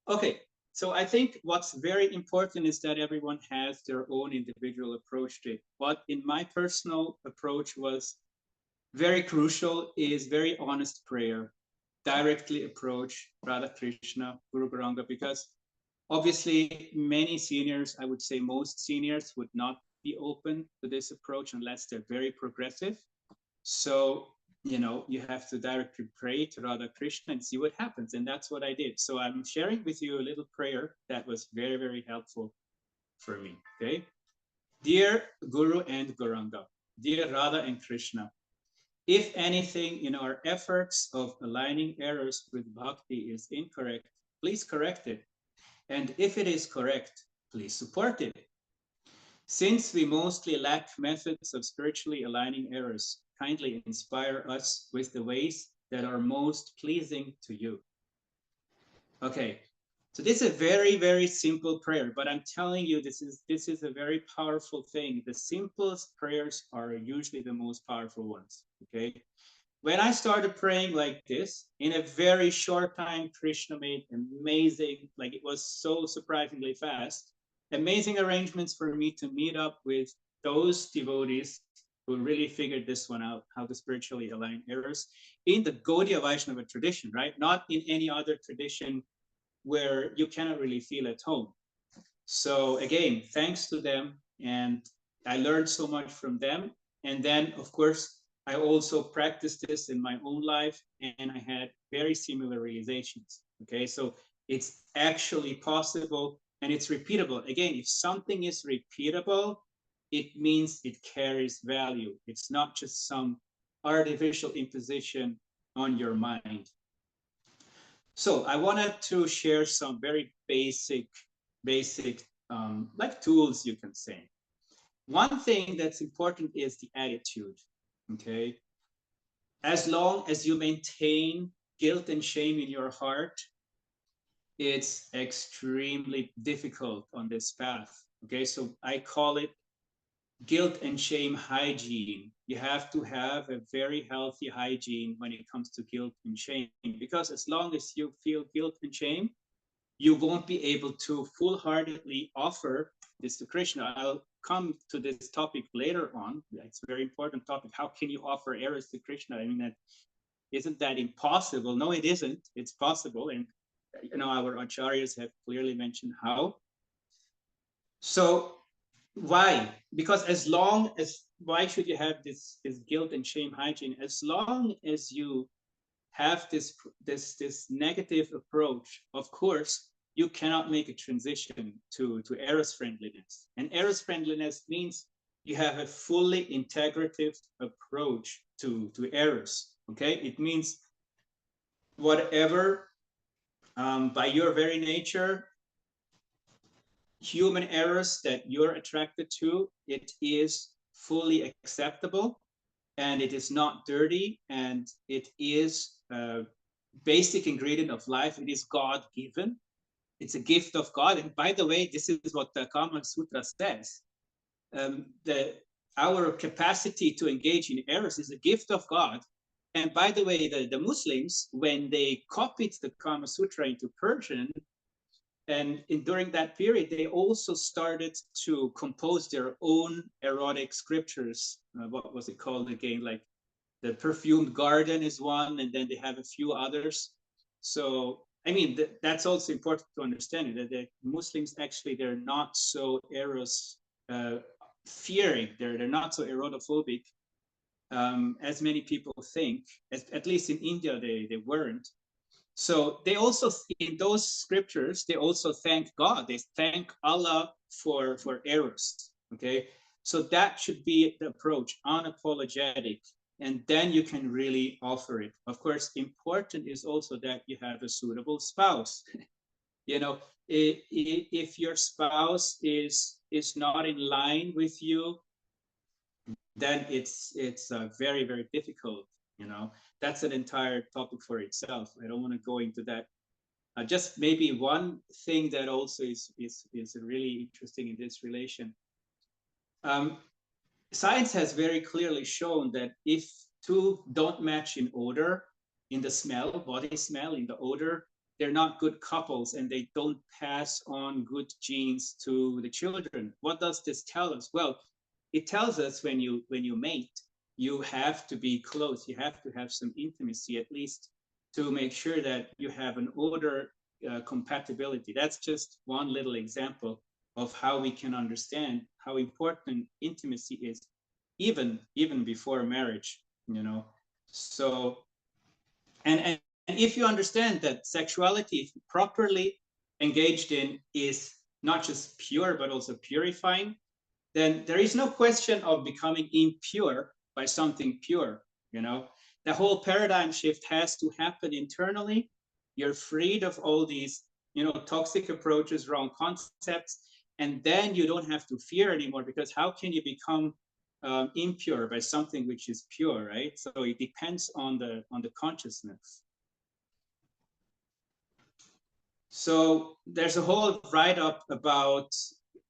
Okay, so I think what's very important is that everyone has their own individual approach to it. What in my personal approach was very crucial is very honest prayer, directly approach Radha Krishna, Guru Garanga, because obviously many seniors, I would say most seniors, would not be open to this approach unless they're very progressive. So, you have to directly pray to Radha Krishna and see what happens. And that's what I did. So I'm sharing with you a little prayer that was very, very helpful for me. Okay. Dear Guru and Gauranga, dear Radha and Krishna, if anything in our efforts of aligning errors with bhakti is incorrect, please correct it. And if it is correct, please support it. Since we mostly lack methods of spiritually aligning errors, kindly inspire us with the ways that are most pleasing to you. Okay, so this is a very, very simple prayer, but I'm telling you, this is a very powerful thing. The simplest prayers are usually the most powerful ones. Okay, when I started praying like this, in a very short time, Krishna made amazing, like it was so surprisingly fast, amazing arrangements for me to meet up with those devotees who really figured this one out, how to spiritually align errors in the Gaudiya Vaishnava tradition, right? Not in any other tradition where you cannot really feel at home. So again, thanks to them, and I learned so much from them. And then, of course, I also practiced this in my own life, and I had very similar realizations. Okay, so it's actually possible and it's repeatable. Again, if something is repeatable, it means it carries value. It's not just some artificial imposition on your mind. So I wanted to share some very basic like tools, you can say. One thing that's important is the attitude. Okay, as long as you maintain guilt and shame in your heart, it's extremely difficult on this path. Okay, so I call it guilt and shame hygiene. You have to have a very healthy hygiene when it comes to guilt and shame, because as long as you feel guilt and shame, you won't be able to full-heartedly offer this to Krishna. I'll come to this topic later on. It's a very important topic. How can you offer eros to Krishna? I mean, that isn't that impossible? No, it isn't. It's possible, and our acharyas have clearly mentioned how. So why? Because as long as, why should you have this guilt and shame hygiene? As long as you have this negative approach, of course, you cannot make a transition to eros-friendliness. And eros-friendliness means you have a fully integrative approach to eros. Okay, it means whatever, by your very nature, human errors that you're attracted to, it is fully acceptable, and it is not dirty, and it is a basic ingredient of life. It is God given. It's a gift of God. And by the way, this is what the Kama Sutra says. Our capacity to engage in errors is a gift of God. And by the way, the Muslims, when they copied the Kama Sutra into Persian, and during that period, they also started to compose their own erotic scriptures. What was it called again? Like the perfumed garden is one, and then they have a few others. So, I mean, that's also important to understand, that the Muslims actually, they're not so eros fearing. They're not so erotophobic as many people think. At least in India, they weren't. So they also, in those scriptures, they also thank God. They thank Allah for eros. Okay, so that should be the approach, unapologetic, and then you can really offer it. Of course, important is also that you have a suitable spouse. If your spouse is not in line with you, then it's very, very difficult. That's an entire topic for itself. I don't want to go into that Just maybe one thing that also is really interesting in this relation. Science has very clearly shown that if two don't match in odor, in the smell, body smell, in the odor, they're not good couples and they don't pass on good genes to the children. What does this tell us? Well, it tells us when you mate, you have to be close. You have to have some intimacy at least to make sure that you have an odor compatibility. That's just one little example of how we can understand how important intimacy is, even before marriage, you know. So, and if you understand that sexuality, if properly engaged in, is not just pure but also purifying, then there is no question of becoming impure by something pure, you know. The whole paradigm shift has to happen internally. You're freed of all these, you know, toxic approaches, wrong concepts, and then you don't have to fear anymore, because how can you become impure by something which is pure, right? So it depends on the consciousness. So there's a whole write-up about,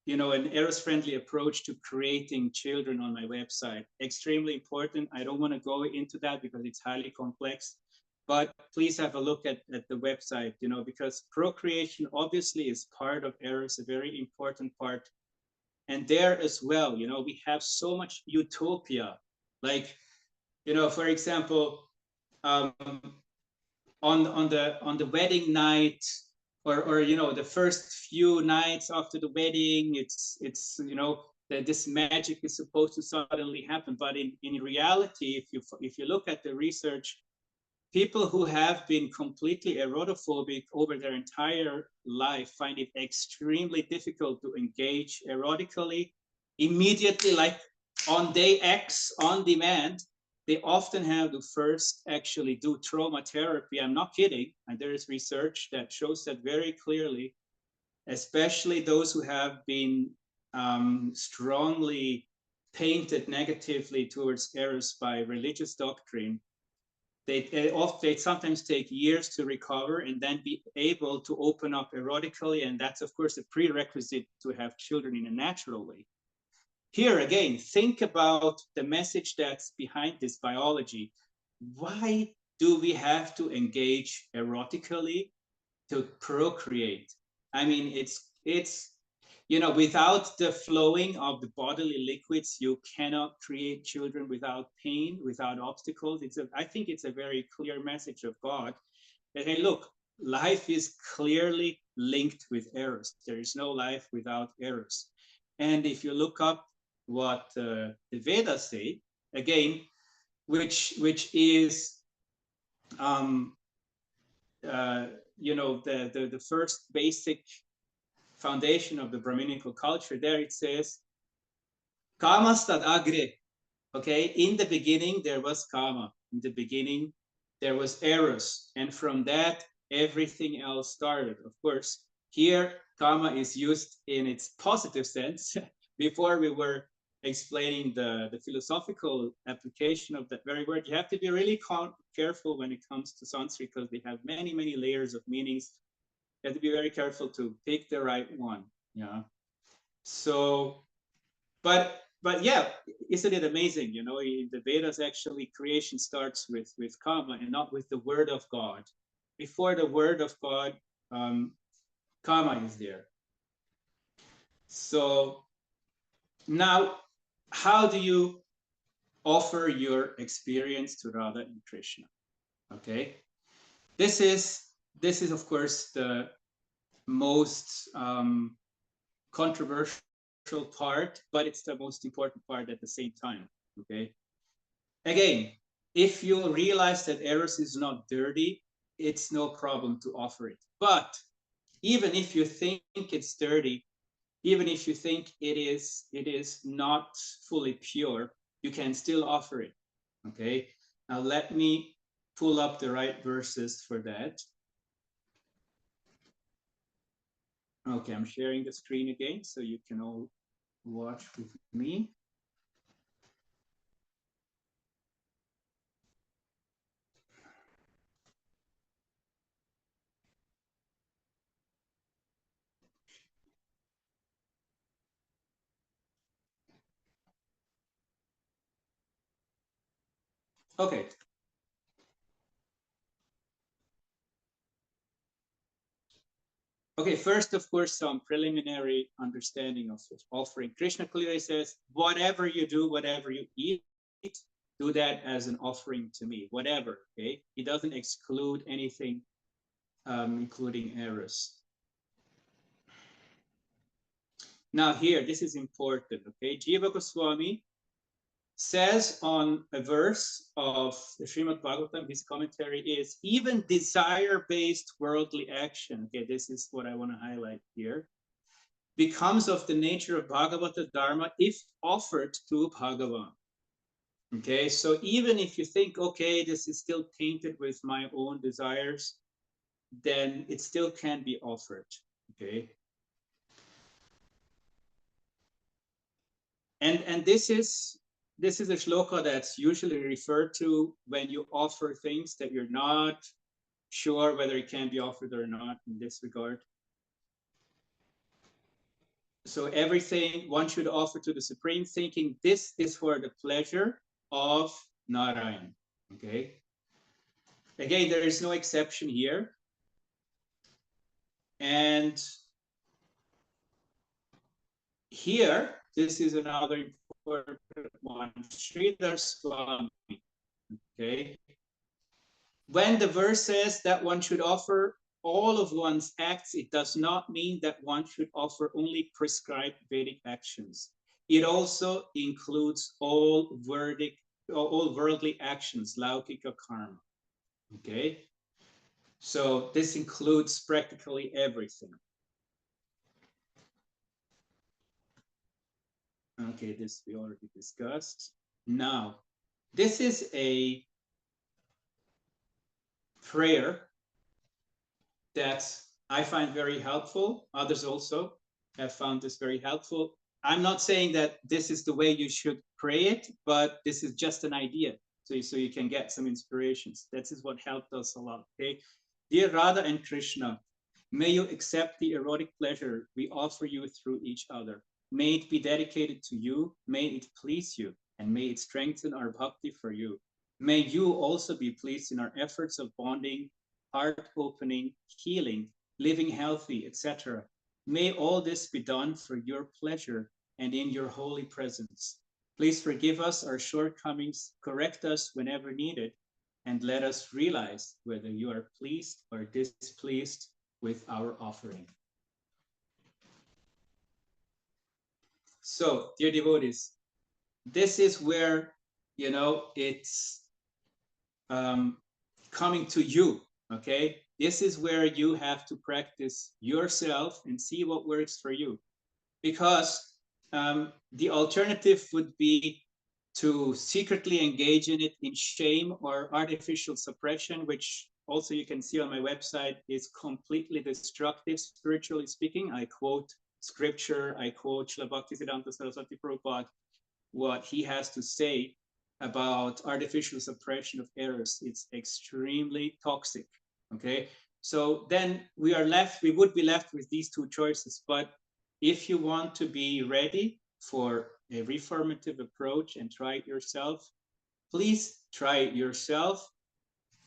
you know, an eros-friendly approach to creating children on my website. Extremely important. I don't want to go into that because it's highly complex, but please have a look at the website, you know, because procreation obviously is part of eros, a very important part. And there as well, you know, we have so much utopia. Like, you know, for example, um, on the wedding night, or you know, the first few nights after the wedding, it's you know, that this magic is supposed to suddenly happen. But in reality, if you look at the research, people who have been completely erotophobic over their entire life find it extremely difficult to engage erotically immediately, like on day X, on demand. They often have to first actually do trauma therapy. I'm not kidding. And there is research that shows that very clearly, especially those who have been strongly painted negatively towards eros by religious doctrine. They sometimes take years to recover and then be able to open up erotically. And that's, of course, a prerequisite to have children in a natural way. Here again, think about the message that's behind this biology. Why do we have to engage erotically to procreate? I mean, it's you know, without the flowing of the bodily liquids, you cannot create children without pain, without obstacles. I think it's a very clear message of God that, hey, look, life is clearly linked with eros. There is no life without eros. And if you look up what the Vedas say, again, which is you know, the first basic foundation of the Brahminical culture, there it says, Kamastad agre. Okay, in the beginning there was Kama. In the beginning there was Eros, and from that everything else started. Of course, here Kama is used in its positive sense. Before we were explaining the philosophical application of that very word, you have to be really careful when it comes to Sanskrit, because they have many layers of meanings. You have to be very careful to pick the right one. Yeah. So, but yeah, isn't it amazing? You know, in the Vedas, actually, creation starts with Kama and not with the word of God. Before the word of God, Kama is there. So now, how do you offer your experience to Radha and Krishna? Okay, this is of course the most controversial part, but it's the most important part at the same time. Okay, again, if you realize that eros is not dirty, it's no problem to offer it. But even if you think it's dirty, even if you think it is not fully pure, you can still offer it. Okay, now let me pull up the right verses for that. Okay, I'm sharing the screen again so you can all watch with me. Okay. Okay, first, of course, some preliminary understanding of offering. Krishna clearly says, whatever you do, whatever you eat, do that as an offering to me, whatever, okay? He doesn't exclude anything, including eros. Now here, this is important, okay? Jiva Goswami says on a verse of the Srimad Bhagavatam, his commentary is, even desire-based worldly action, okay, this is what I want to highlight here, becomes of the nature of Bhagavata Dharma if offered to Bhagavan. Okay, so even if you think, okay, this is still tainted with my own desires, then it still can be offered. Okay. And this is a shloka that's usually referred to when you offer things that you're not sure whether it can be offered or not in this regard. So everything one should offer to the Supreme, thinking this is for the pleasure of Narayan. Okay. Again, there is no exception here. And here, this is another important one. Sridhar Swami. Okay. When the verse says that one should offer all of one's acts, it does not mean that one should offer only prescribed Vedic actions. It also includes all worldly actions, laukika karma. Okay, so this includes practically everything. Okay, this we already discussed. Now, this is a prayer that I find very helpful. Others also have found this very helpful. I'm not saying that this is the way you should pray it, but this is just an idea. So you can get some inspirations. This is what helped us a lot. Okay. Dear Radha and Krishna, may you accept the erotic pleasure we offer you through each other. May it be dedicated to you, may it please you, and may it strengthen our bhakti for you. May you also be pleased in our efforts of bonding, heart opening, healing, living healthy, etc. May all this be done for your pleasure and in your holy presence. Please forgive us our shortcomings, correct us whenever needed, and let us realize whether you are pleased or displeased with our offering. So, dear devotees, this is where, it's coming to you, okay? This is where you have to practice yourself and see what works for you. Because the alternative would be to secretly engage in it in shame or artificial suppression, which also you can see on my website is completely destructive, spiritually speaking. I quote scripture, I quote Srila Bhaktisiddhanta Saraswati Prabhupada, what he has to say about artificial suppression of errors. It's extremely toxic. Okay, so then we would be left with these two choices. But if you want to be ready for a reformative approach and try it yourself, please try it yourself.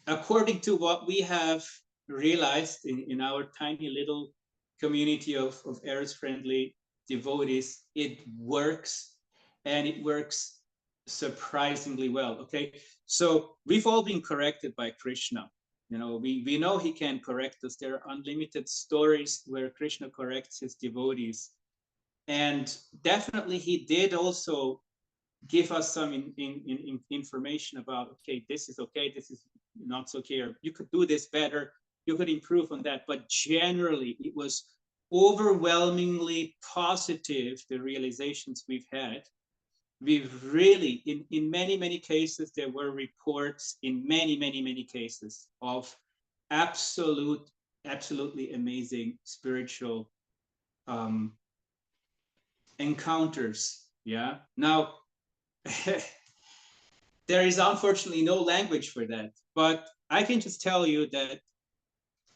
According to what we have realized in our tiny little community of Eros-friendly devotees, it works, and it works surprisingly well. Okay, so we've all been corrected by Krishna. We know he can correct us. There are unlimited stories where Krishna corrects his devotees, and definitely he did also give us some information about, okay, this is okay, this is not so clear, you could do this better, you could improve on that. But generally it was overwhelmingly positive, the realizations we've had. We've really, in many cases, there were reports in many cases of absolutely amazing spiritual encounters. Yeah. Now, there is unfortunately no language for that, but I can just tell you that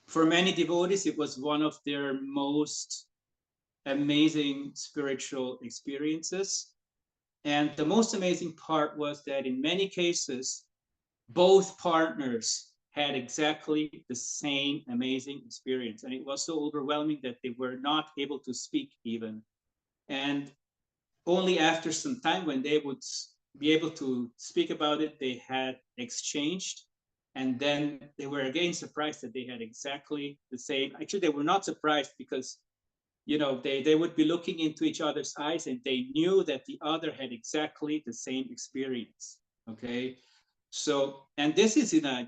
for many devotees, it was one of their most amazing spiritual experiences. And the most amazing part was that in many cases, both partners had exactly the same amazing experience. And it was so overwhelming that they were not able to speak even. And only after some time, when they would be able to speak about it, they had exchanged. And then they were again surprised that they had exactly the same. Actually, they were not surprised because, they would be looking into each other's eyes and they knew that the other had exactly the same experience. Okay. So, and this is in a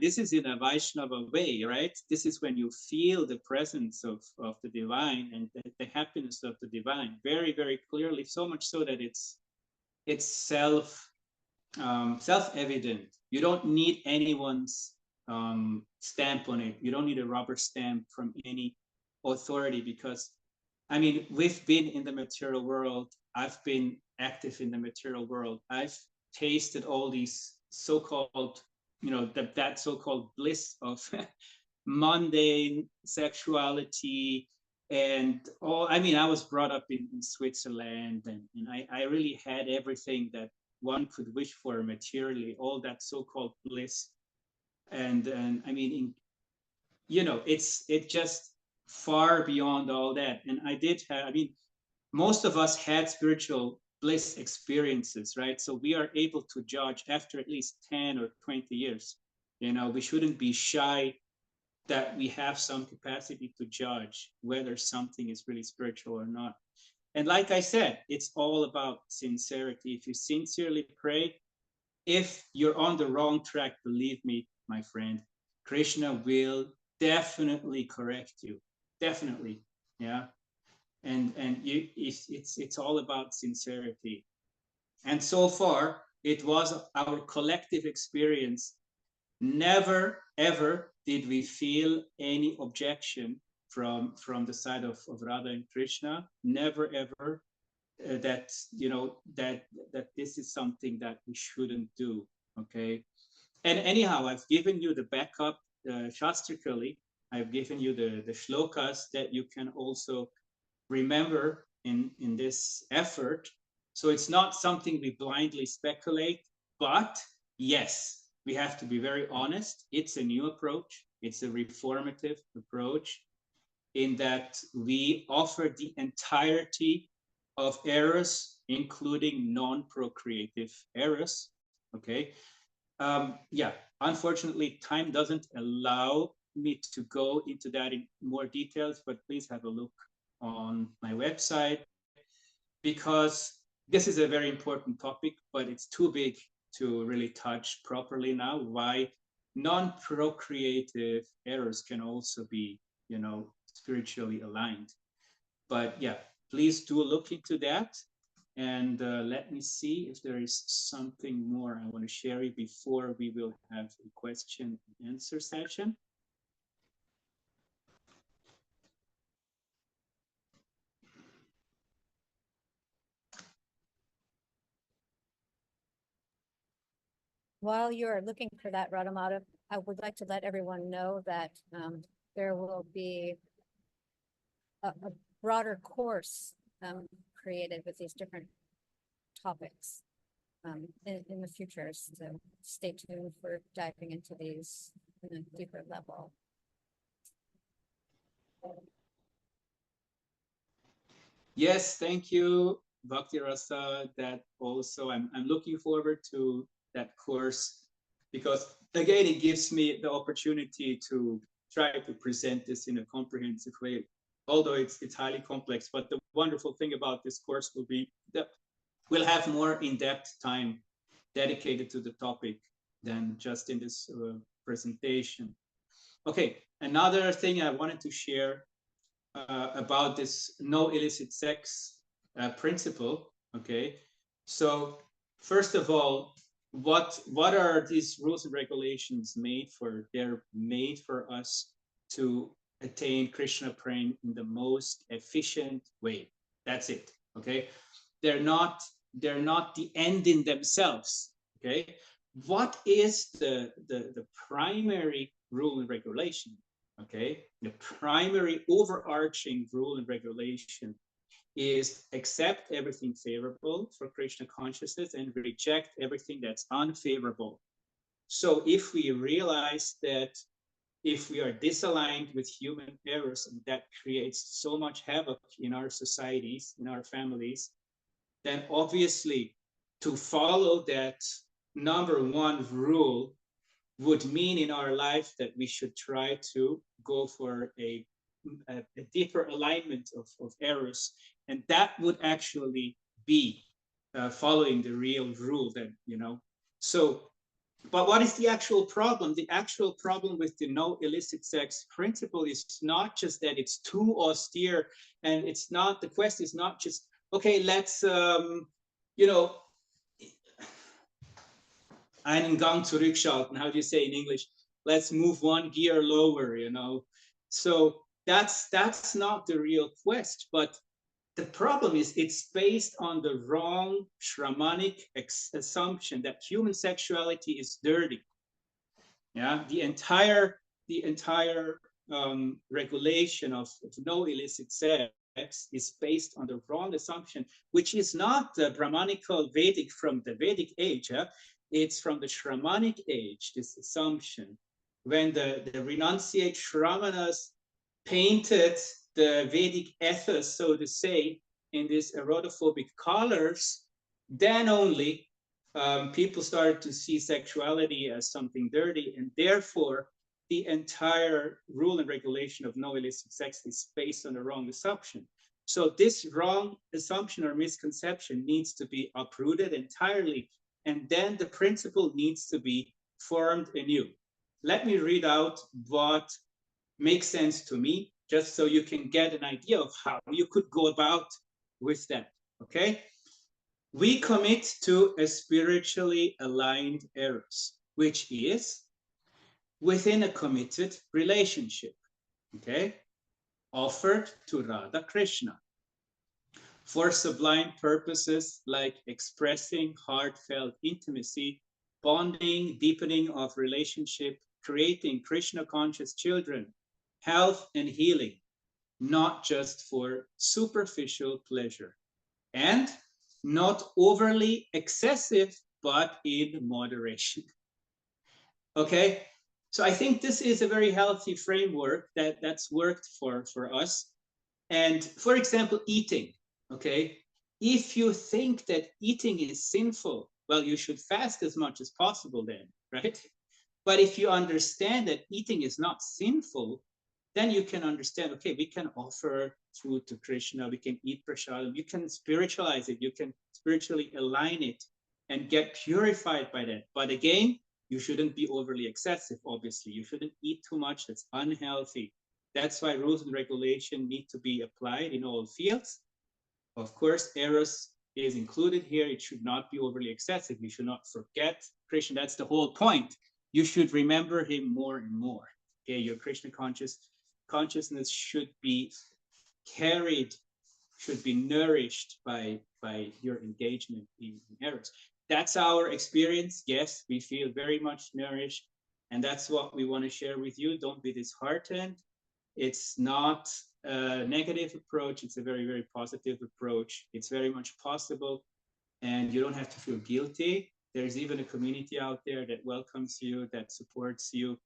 Vaishnava way, right? This is when you feel the presence of the divine and the happiness of the divine very, very clearly, so much so that it's self-evident. You don't need anyone's stamp on it. You don't need a rubber stamp from any authority, because I mean, we've been in the material world. I've been active in the material world. I've tasted all these so-called, that so-called bliss of mundane sexuality and all. I mean, I was brought up in Switzerland, and I really had everything that one could wish for materially, all that so-called bliss. And I mean, it's just far beyond all that. And I mean, most of us had spiritual bliss experiences, right? So we are able to judge after at least 10 or 20 years. We shouldn't be shy that we have some capacity to judge whether something is really spiritual or not. And like I said, it's all about sincerity. If you sincerely pray, if you're on the wrong track, believe me, my friend, Krishna will definitely correct you. Definitely. Yeah. And it's all about sincerity. And so far, it was our collective experience. Never ever did we feel any objection from the side of Radha and Krishna. Never ever that this is something that we shouldn't do. Okay. And anyhow, I've given you the backup shastrically. I've given you the shlokas that you can also remember in this effort. So it's not something we blindly speculate, but yes, we have to be very honest. It's a new approach. It's a reformative approach in that we offer the entirety of eros, including non-procreative eros. Okay. Yeah, unfortunately, time doesn't allow me to go into that in more details, but please have a look on my website, because this is a very important topic, but it's too big to really touch properly now. Why non-procreative eros can also be, spiritually aligned. But yeah, please do look into that. And let me see if there is something more I want to share before we will have a question and answer session. While you're looking for that, Radhamadhav, I would like to let everyone know that there will be a broader course created with these different topics in the future. So stay tuned for diving into these in a deeper level. Yes, thank you, Bhakti Rasa. That also, I'm looking forward to that course, because again, it gives me the opportunity to try to present this in a comprehensive way, although it's highly complex. But the wonderful thing about this course will be that we'll have more in-depth time dedicated to the topic than just in this presentation. Okay, another thing I wanted to share about this no illicit sex principle. Okay, so first of all, what are these rules and regulations made for? They're made for us to attain Krishna praying in the most efficient way. That's it. Okay, they're not the end in themselves. Okay, what is the primary rule and regulation? Okay, the primary overarching rule and regulation is accept everything favorable for Krishna consciousness and reject everything that's unfavorable. So if we realize that if we are disaligned with human errors, and that creates so much havoc in our societies, in our families, then obviously to follow that number one rule would mean in our life that we should try to go for a deeper alignment of errors. And that would actually be following the real rule then, you know. So, but what is the actual problem? The actual problem with the no illicit sex principle is not just that it's too austere, and it's not, the quest is not just, okay, let's, you know, einen Gang zurückschalten. How do you say in English? Let's move one gear lower, you know. So that's not the real quest. But the problem is it's based on the wrong Shramanic assumption that human sexuality is dirty. Yeah, the entire regulation of no illicit sex is based on the wrong assumption, which is not the Brahmanical Vedic from the Vedic age. It's from the Shramanic age, this assumption. When the renunciate Shramanas painted the Vedic ethos, so to say, in these erotophobic colors, then only people started to see sexuality as something dirty, and therefore the entire rule and regulation of no illicit sex is based on the wrong assumption. So this wrong assumption or misconception needs to be uprooted entirely, and then the principle needs to be formed anew. Let me read out what makes sense to me, just so you can get an idea of how you could go about with that, okay? We commit to a spiritually aligned eros, which is within a committed relationship, okay, offered to Radha Krishna for sublime purposes like expressing heartfelt intimacy, bonding, deepening of relationship, creating Krishna conscious children, health and healing, not just for superficial pleasure, and not overly excessive, but in moderation. Okay, so I think this is a very healthy framework that's worked for us. And for example, eating. Okay, if you think that eating is sinful, well, you should fast as much as possible then, right? But if you understand that eating is not sinful, then you can understand, okay, we can offer food to Krishna, we can eat prasadam, you can spiritualize it, you can spiritually align it and get purified by that. But again, you shouldn't be overly excessive, obviously. You shouldn't eat too much, that's unhealthy. That's why rules and regulation need to be applied in all fields. Of course, Eros is included here. It should not be overly excessive. You should not forget Krishna. That's the whole point. You should remember him more and more. Okay, your Krishna consciousness should be carried, should be nourished by your engagement in Eros. That's our experience. Yes, we feel very much nourished, and that's what we want to share with you. Don't be disheartened. It's not a negative approach. It's a very, very positive approach. It's very much possible, and you don't have to feel guilty. There's even a community out there that welcomes you, that supports you.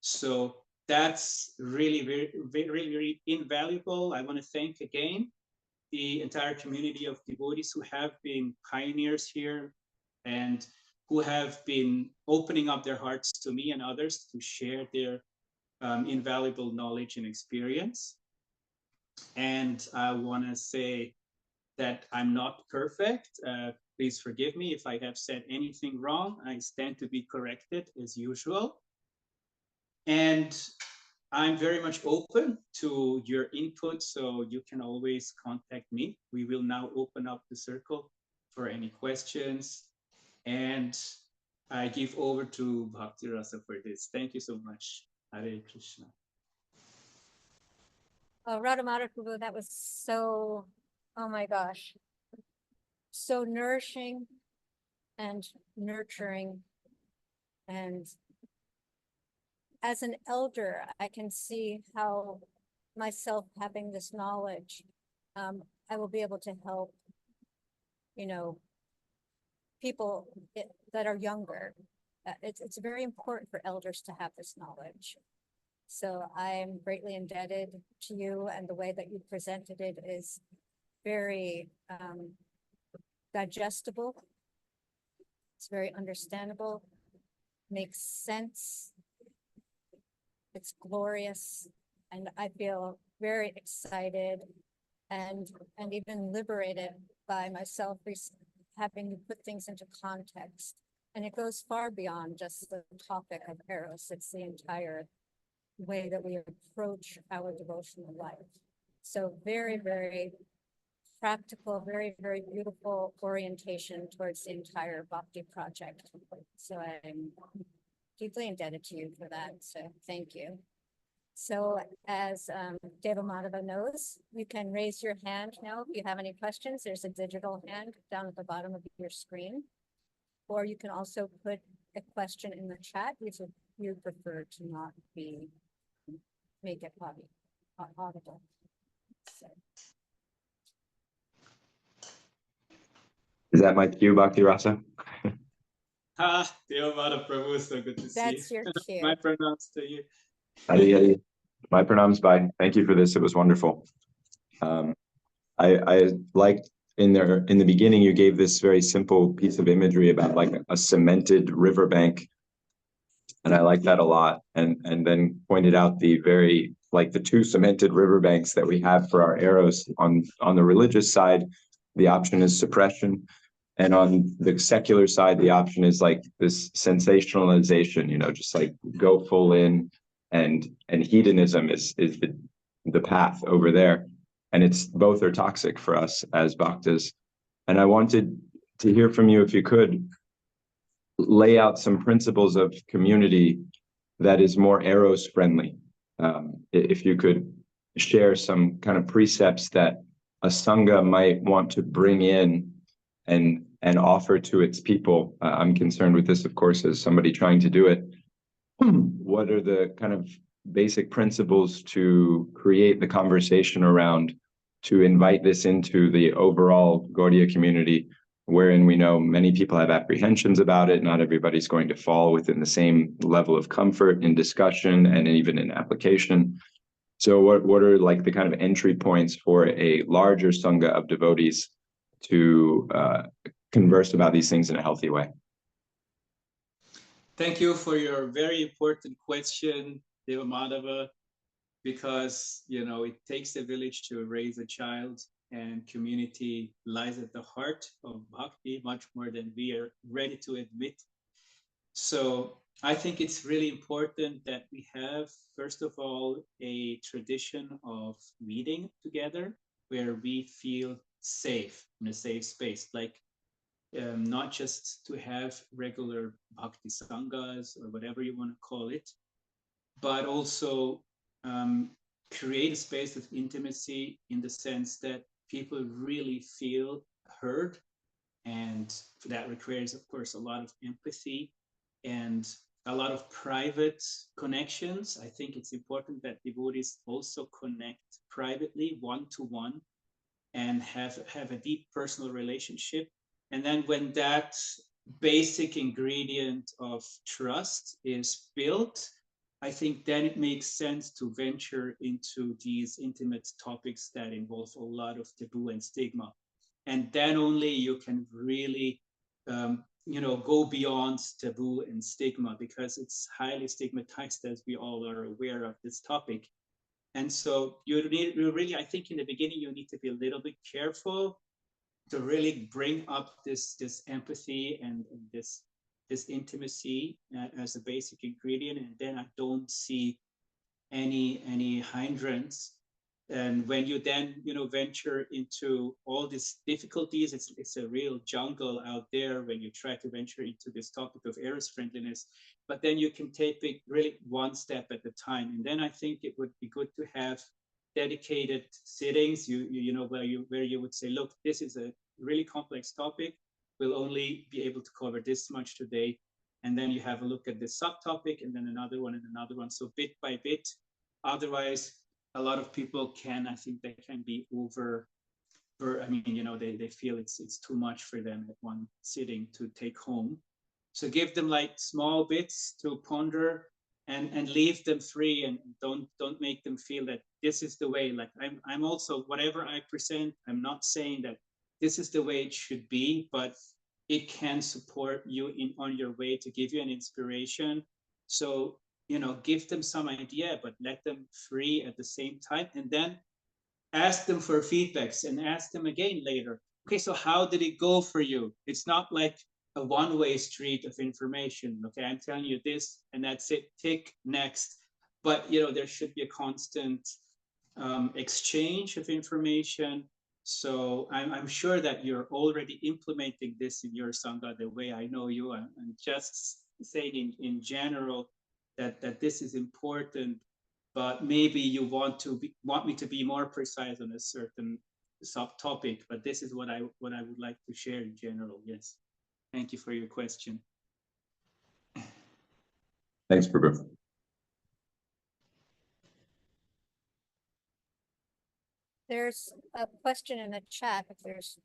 So that's really, really invaluable. I want to thank again the entire community of devotees who have been pioneers here and who have been opening up their hearts to me and others to share their invaluable knowledge and experience. And I want to say that I'm not perfect. Please forgive me if I have said anything wrong. I stand to be corrected as usual. And I'm very much open to your input, so you can always contact me. We will now open up the circle for any questions. And I give over to Bhakti Rasa for this. Thank you so much. Hare Krishna. Radhamadhav Prabhu, that was so, oh my gosh, so nourishing and nurturing. And as an elder, I can see how myself having this knowledge, I will be able to help, you know, people that are younger it's very important for elders to have this knowledge. So I'm greatly indebted to you, and the way that you presented it is very digestible. It's very understandable, makes sense. It's glorious, and I feel very excited and even liberated by myself having to put things into context. And it goes far beyond just the topic of Eros. It's the entire way that we approach our devotional life. So very, very practical, very, very beautiful orientation towards the entire Bhakti project. So I'm deeply indebted to you for that. So thank you. So as Devammadava knows, you can raise your hand now if you have any questions. There's a digital hand down at the bottom of your screen. Or you can also put a question in the chat if you prefer to not make it audible. So. Is that my cue, Bhakti Rasa? Devammadava Prabhu, so good to see you. That's your cue. My pronouns to you. Hari, Hari. My pranams, bye. Thank you for this. It was wonderful. I liked in the beginning, you gave this very simple piece of imagery about like a cemented riverbank. And I like that a lot. And then pointed out the two cemented riverbanks that we have for our eros. On the religious side, the option is suppression. And on the secular side, the option is like this sensationalization, just like go full in, and hedonism is the path over there. And both are toxic for us as bhaktas. And I wanted to hear from you, if you could, lay out some principles of community that is more eros-friendly. If you could share some kind of precepts that a sangha might want to bring in and offer to its people. I'm concerned with this, of course, as somebody trying to do it. What are the kind of basic principles to create the conversation around, to invite this into the overall Gaudiya community, wherein we know many people have apprehensions about it. Not everybody's going to fall within the same level of comfort in discussion and even in application. So what are like the kind of entry points for a larger sangha of devotees to converse about these things in a healthy way? Thank you for your very important question, Devammadava, because, it takes a village to raise a child, and community lies at the heart of Bhakti, much more than we are ready to admit. So I think it's really important that we have, first of all, a tradition of meeting together where we feel safe, in a safe space, like not just to have regular Bhakti Sanghas or whatever you want to call it, but also create a space of intimacy in the sense that people really feel heard. And that requires, of course, a lot of empathy and a lot of private connections. I think it's important that devotees also connect privately, one-to-one, and have a deep personal relationship. And then when that basic ingredient of trust is built, I think then it makes sense to venture into these intimate topics that involve a lot of taboo and stigma. And then only you can really, go beyond taboo and stigma, because it's highly stigmatized, as we all are aware of this topic. And so you really, I think in the beginning, you need to be a little bit careful to really bring up this empathy and this intimacy as a basic ingredient. And then I don't see any hindrance. And when you then venture into all these difficulties, it's a real jungle out there when you try to venture into this topic of eros-friendliness. But then you can take it really one step at a time. And then I think it would be good to have dedicated sittings, where you would say, look, this is a really complex topic. We'll only be able to cover this much today. And then you have a look at this subtopic, and then another one and another one. So bit by bit. Otherwise, a lot of people I think they can be they feel it's too much for them at one sitting to take home. So give them like small bits to ponder, and leave them free, and don't make them feel that this is the way. Like I'm also, whatever I present, I'm not saying that this is the way it should be, but it can support you in on your way to give you an inspiration. So, you know, give them some idea, but let them free at the same time, and then ask them for feedbacks and ask them again later. Okay, so how did it go for you? It's not like a one-way street of information. Okay, I'm telling you this and that's it, tick, next. But you know, there should be a constant exchange of information. So I'm sure that you're already implementing this in your Sangha the way I know you. I'm just saying in general that this is important, but maybe you want me to be more precise on a certain subtopic. But this is what I would like to share in general. Yes, thank you for your question. Thanks, Prabhu. There's a question in the chat, if there's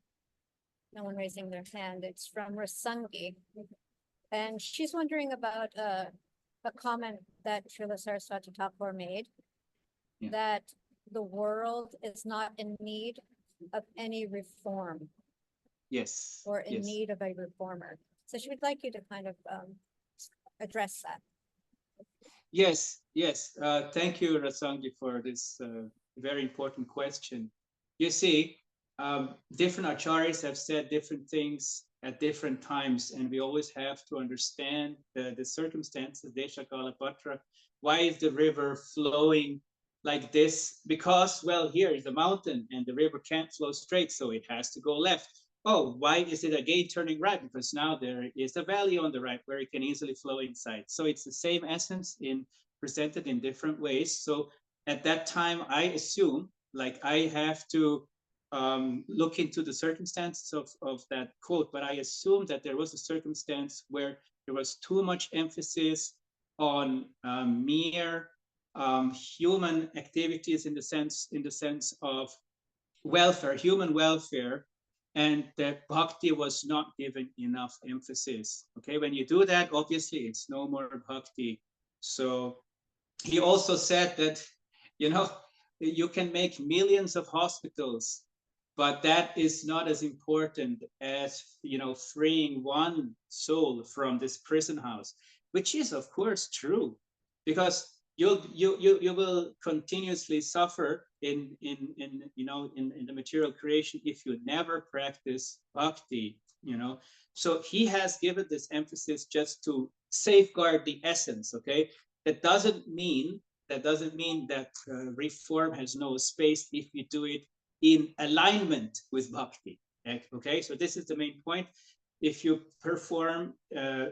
no one raising their hand. It's from Rasangi. And she's wondering about a comment that Srila Saraswati Thakur made, Yeah. that the world is not in need of any reform Yes. or in yes. need of a reformer. So she would like you to kind of address that. Yes, yes. Thank you, Rasangi, for this very important question. You see, different acharyas have said different things at different times, and we always have to understand the circumstances, desha, kala, patra. Why is the river flowing like this? Because, well, here is a mountain, and the river can't flow straight, so it has to go left. Oh, why is it again turning right? Because now there is a valley on the right where it can easily flow inside. So it's the same essence presented in different ways. So at that time, I assume, like, I have to look into the circumstances of that quote, but I assume that there was a circumstance where there was too much emphasis on mere human activities in the sense of welfare, human welfare, and that bhakti was not given enough emphasis. Okay, when you do that, obviously it's no more bhakti. So he also said that, you know, you can make millions of hospitals, but that is not as important as, you know, freeing one soul from this prison house, which is of course true, because you will continuously suffer in you know in the material creation if you never practice bhakti, you know. So he has given this emphasis just to safeguard the essence. Okay, that doesn't mean that reform has no space if we do it in alignment with bhakti. Okay, so this is the main point. If you perform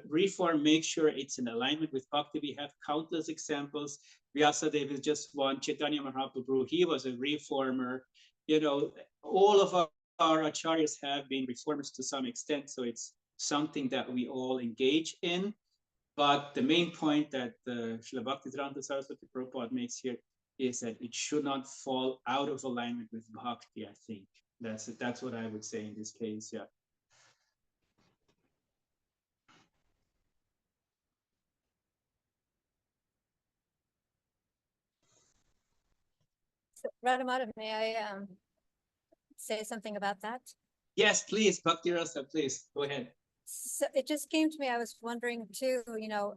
reform, make sure it's in alignment with bhakti. We have countless examples. Vyasadeva is just one. Chaitanya Mahaprabhu, he was a reformer. You know, all of our acharyas have been reformers to some extent. So it's something that we all engage in. But the main point that Srila Bhaktisiddhanta Saraswati Prabhupada makes here is that it should not fall out of alignment with bhakti. I think that's what I would say in this case. Yeah. So, Radhamadhav, may I say something about that? Yes, please, Bhakti Rasa, please go ahead. So it just came to me, I was wondering too, you know,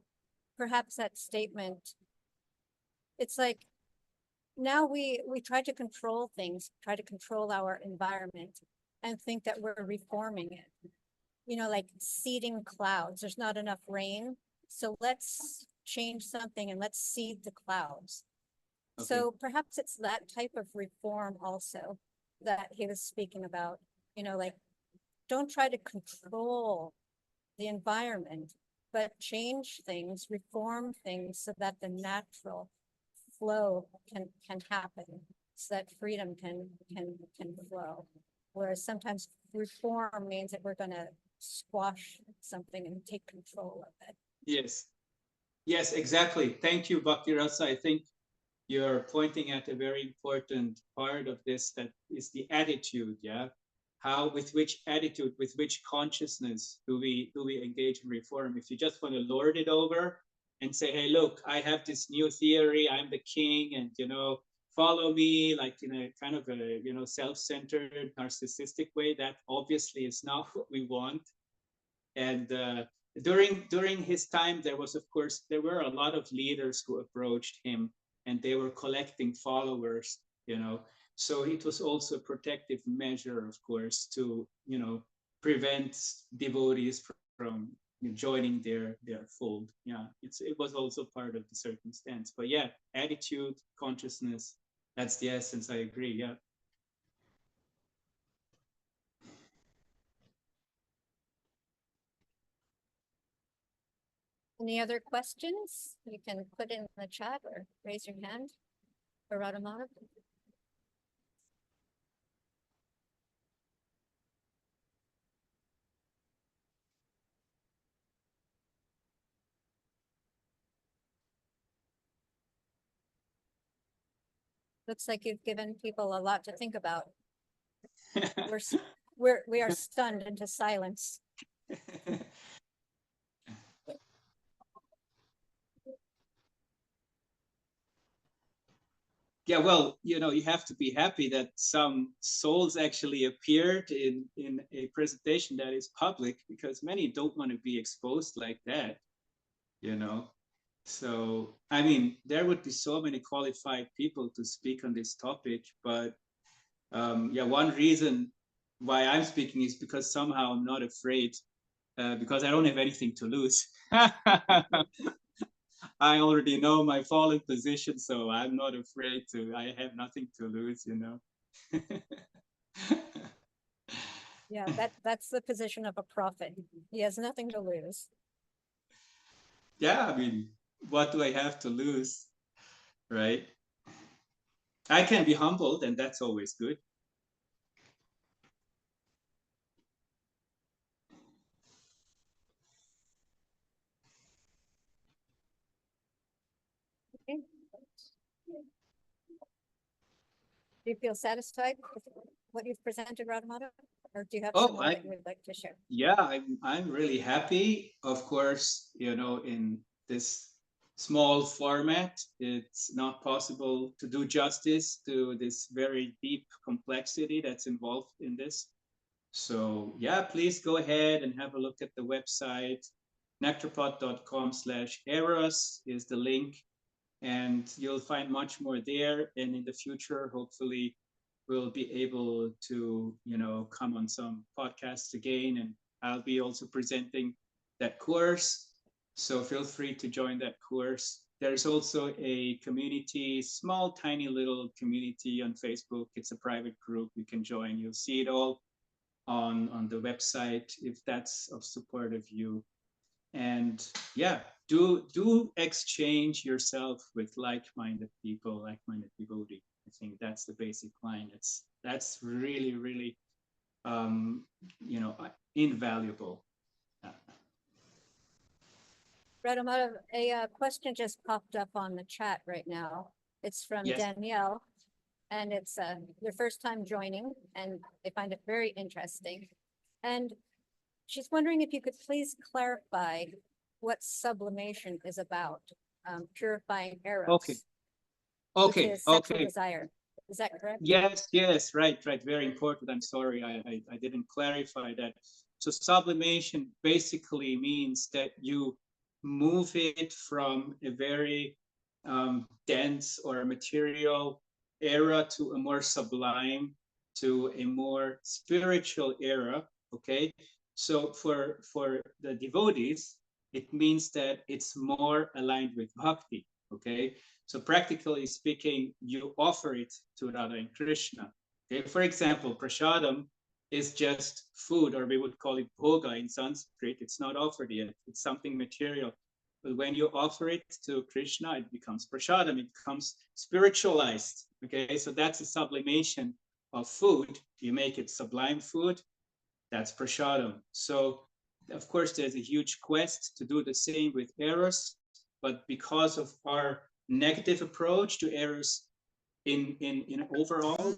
perhaps that statement, it's like, now we try to control things, try to control our environment and think that we're reforming it. You know, like seeding clouds, there's not enough rain, so let's change something and let's seed the clouds. Okay. So perhaps it's that type of reform also that he was speaking about, you know, like, don't try to control the environment, but change things, reform things so that the natural flow can happen, so that freedom can flow. Whereas sometimes reform means that we're going to squash something and take control of it. Yes. Yes, exactly. Thank you, Bhakti Rasa. I think you're pointing at a very important part of this, that is the attitude. Yeah. how, with which attitude, with which consciousness do we engage in reform? If you just want to lord it over and say, hey, look, I have this new theory, I'm the king, and follow me, like in a kind of a self-centered, narcissistic way, that obviously is not what we want. And during his time, there were a lot of leaders who approached him, and they were collecting followers, so it was also a protective measure, of course, to prevent devotees from joining their fold. Yeah, it was also part of the circumstance. But yeah, attitude, consciousness, that's the essence. I agree. Yeah. Any other questions? You can put in the chat or raise your hand for Radhamadhav. Looks like you've given people a lot to think about. We are stunned into silence. Yeah, well, you have to be happy that some souls actually appeared in a presentation that is public, because many don't want to be exposed like that, So, I mean, there would be so many qualified people to speak on this topic, but yeah, one reason why I'm speaking is because somehow I'm not afraid, because I don't have anything to lose. I already know my fallen position, so I'm not afraid to. I have nothing to lose, Yeah, that's the position of a prophet. He has nothing to lose. Yeah, I mean, what do I have to lose, right? I can be humbled, and that's always good. Okay. Do you feel satisfied with what you've presented, Radhamadhav? Or do you have some more that you would like to share? Yeah, I'm really happy. Of course, in this small format, it's not possible to do justice to this very deep complexity that's involved in this. So yeah, please go ahead and have a look at the website. nectarpot.com/eros is the link, and you'll find much more there. And in the future, hopefully, we'll be able to, come on some podcasts again, and I'll be also presenting that course. So feel free to join that course. There's also a community, small, tiny little community on Facebook. It's a private group you can join. You'll see it all on the website if that's of support of you. And yeah, do exchange yourself with like-minded people, like-minded devotees. I think that's the basic line. That's really, really invaluable. Radhamadhav, a question just popped up on the chat right now. It's from Yes. Danielle, and it's their first time joining, and they find it very interesting. And she's wondering if you could please clarify what sublimation is about, purifying eros. Okay. Which is sexual desire. Is that correct? Yes, right. Very important. I'm sorry, I didn't clarify that. So sublimation basically means that you move it from a very dense or material era to a more sublime, to a more spiritual era. Okay, so for the devotees, it means that it's more aligned with bhakti. Okay, so practically speaking, you offer it to Radha and Krishna. Okay, for example, prasadam is just food, or we would call it bhoga in Sanskrit. It's not offered yet. It's something material. But when you offer it to Krishna, it becomes prasadam. It becomes spiritualized. Okay, so that's a sublimation of food. You make it sublime food. That's prasadam. So, of course, there's a huge quest to do the same with eros. But because of our negative approach to eros in overall,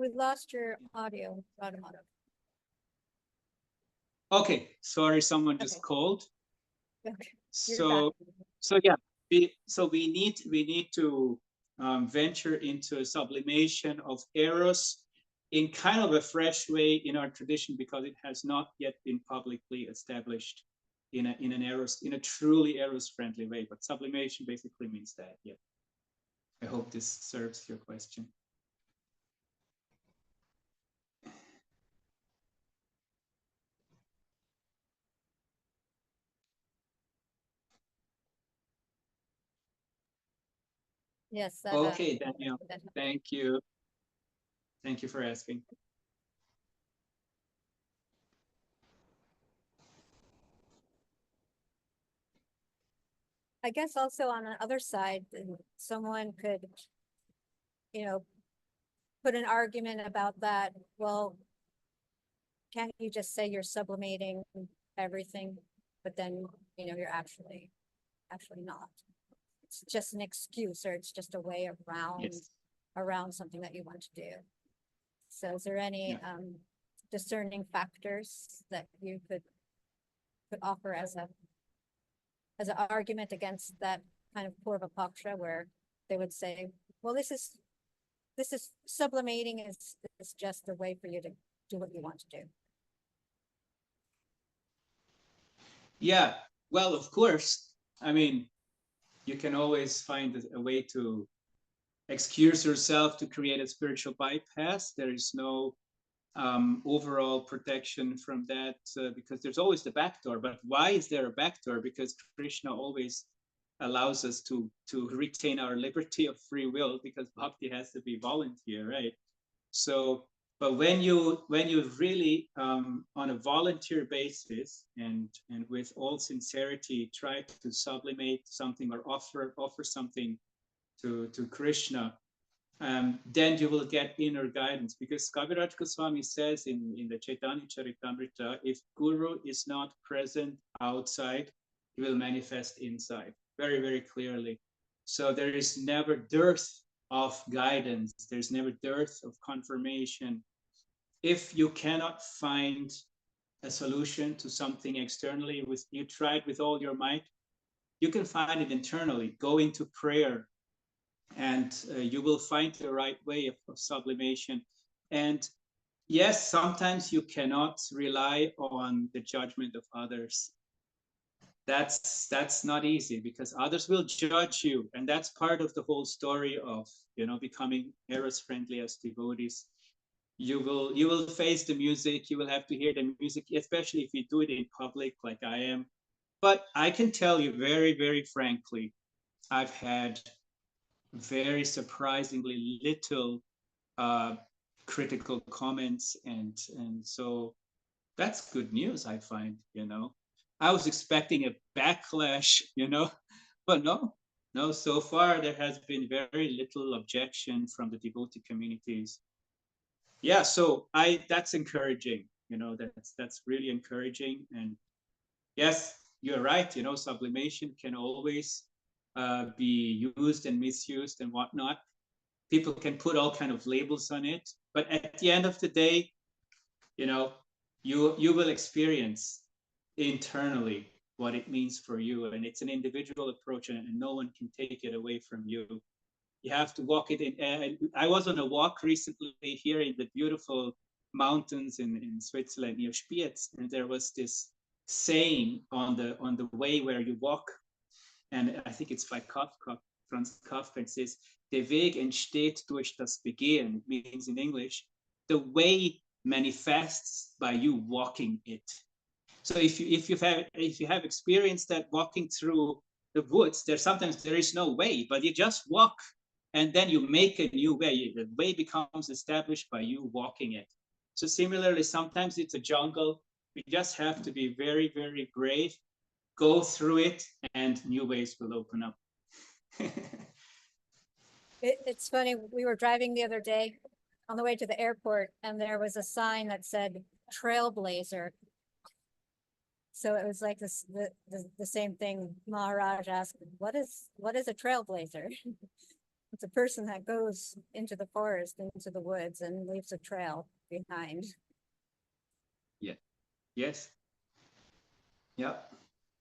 We lost your audio, Radhamadhav. Okay, sorry, someone just Okay. called. Okay. So, yeah, we need to venture into a sublimation of eros in kind of a fresh way in our tradition, because it has not yet been publicly established in a truly eros-friendly way. But sublimation basically means that. Yeah. I hope this serves your question. Yes. Okay, Daniel. Thank you. Thank you for asking. I guess also on the other side, someone could, put an argument about that. Well, can't you just say you're sublimating everything, but then, you're actually not. It's just an excuse, or it's just a way around Yes. around something that you want to do. So is there any discerning factors that you could offer as an argument against that kind of purva-paksha, where they would say, well, this is sublimating is just a way for you to do what you want to do. Yeah, well, of course. I mean, you can always find a way to excuse yourself to create a spiritual bypass. There is no overall protection from that, because there's always the back door. But why is there a back door? Because Krishna always allows us to retain our liberty of free will, because bhakti has to be volunteer, right? So, but when you really on a volunteer basis and with all sincerity try to sublimate something or offer something to Krishna, then you will get inner guidance, because Kaviraj Goswami says in the Chaitanya Charitamrita, if Guru is not present outside, he will manifest inside very, very clearly. So there is never dearth of guidance. There's never dearth of confirmation. If you cannot find a solution to something externally, you tried with all your might, you can find it internally. Go into prayer, and you will find the right way of sublimation. And yes, sometimes you cannot rely on the judgment of others. That's not easy, because others will judge you, and that's part of the whole story of becoming eros-friendly as devotees. You will face the music, you will have to hear the music, especially if you do it in public like I am. But I can tell you very, very frankly, I've had very surprisingly little critical comments, and so that's good news. I find, I was expecting a backlash, but no. So far there has been very little objection from the devotee communities. Yeah, so that's encouraging. That's really encouraging. And yes, you're right. Sublimation can always be used and misused and whatnot. People can put all kind of labels on it, but at the end of the day, you will experience internally what it means for you, and it's an individual approach, and no one can take it away from you. You have to walk it in. And I was on a walk recently here in the beautiful mountains in Switzerland near Spiez, and there was this saying on the way where you walk, and I think it's by Kafka, Franz Kafka. It says, "Der Weg entsteht durch das Begehen." It means in English, the way manifests by you walking it. So if you have experienced that walking through the woods, sometimes there is no way, but you just walk, and then you make a new way. The way becomes established by you walking it. So similarly, sometimes it's a jungle. We just have to be very, very brave, go through it, and new ways will open up. It's funny, we were driving the other day on the way to the airport, and there was a sign that said trailblazer. So it was like the same thing. Maharaj asked, what is a trailblazer? It's a person that goes into the forest, into the woods, and leaves a trail behind. Yeah. Yes. Yeah.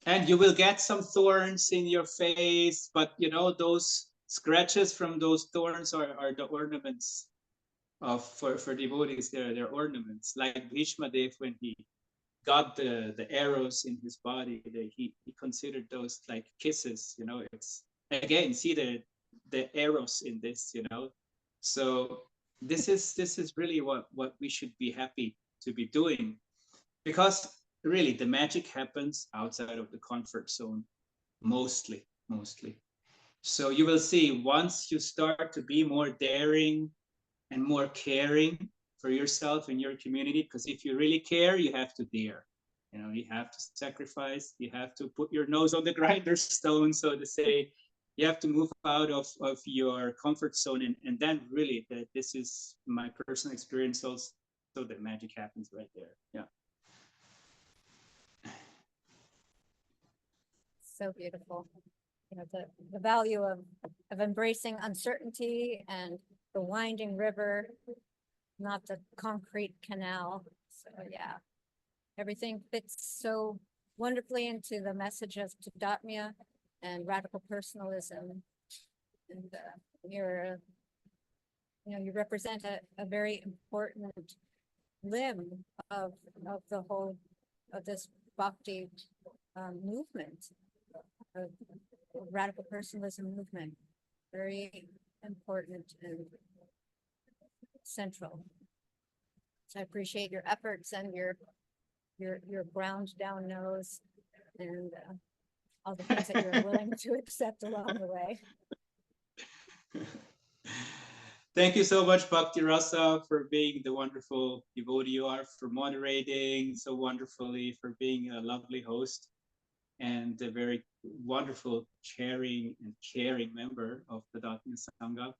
And you will get some thorns in your face, but you know, those scratches from those thorns are the ornaments of for devotees. They're ornaments. Like Bhishmadev, when he got the arrows in his body, he considered those like kisses. You know, it's again, see the arrows in this. You know, so this is really what we should be happy to be doing, because really the magic happens outside of the comfort zone, mostly. So you will see, once you start to be more daring and more caring for yourself and your community, because if you really care, you have to dare. You know, you have to sacrifice, you have to put your nose on the grinder stone, so to say. You have to move out of your comfort zone, and then really this is my personal experience also, so the magic happens right there. Yeah. So beautiful. You know, the value of embracing uncertainty and the winding river, not the concrete canal. So yeah, everything fits so wonderfully into the message of Tadatmya and radical personalism. And you're, you know, you represent a very important limb of the whole of this Bhakti movement, of radical personalism movement. Very important and central. So I appreciate your efforts and your ground down nose and all the things that you're willing to accept along the way. Thank you so much, Bhakti Rasa, for being the wonderful devotee you are, for moderating so wonderfully, for being a lovely host, and a very wonderful, caring and caring member of the Tadatmya Sangha.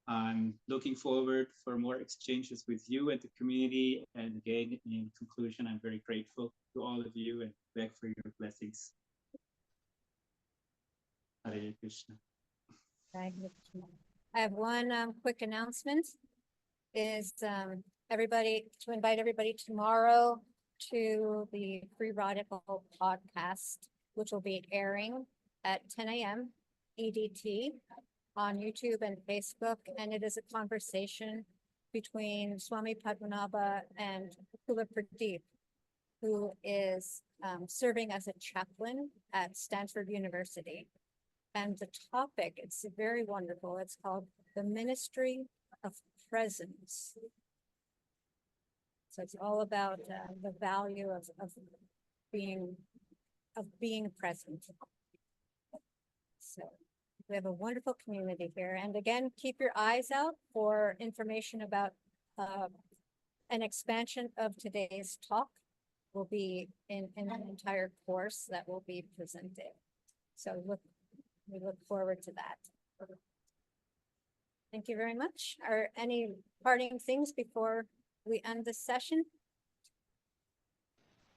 I'm looking forward for more exchanges with you and the community. And again, in conclusion, I'm very grateful to all of you and beg for your blessings. Hare Krishna. I have one quick announcement, is everybody, to invite everybody tomorrow to the Free Radical podcast, which will be airing at 10 a.m. EDT on YouTube and Facebook. And it is a conversation between Swami Padmanabha and Kula Pradeep, who is serving as a chaplain at Stanford University. And the topic, it's very wonderful. It's called The Ministry of Presence. So it's all about the value of being present. So we have a wonderful community here. And again, keep your eyes out for information about an expansion of today's talk. Will be in an entire course that will be presented. So we look forward to that. Thank you very much. Are any parting things before we end this session?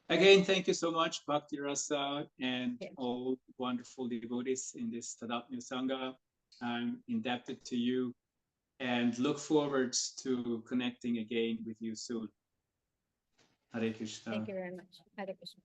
Again, thank you so much, Bhakti Rasa, and all wonderful devotees in this Tadatmya Sangha. I'm indebted to you and look forward to connecting again with you soon. Hare Krishna. Thank you very much. Hare Krishna.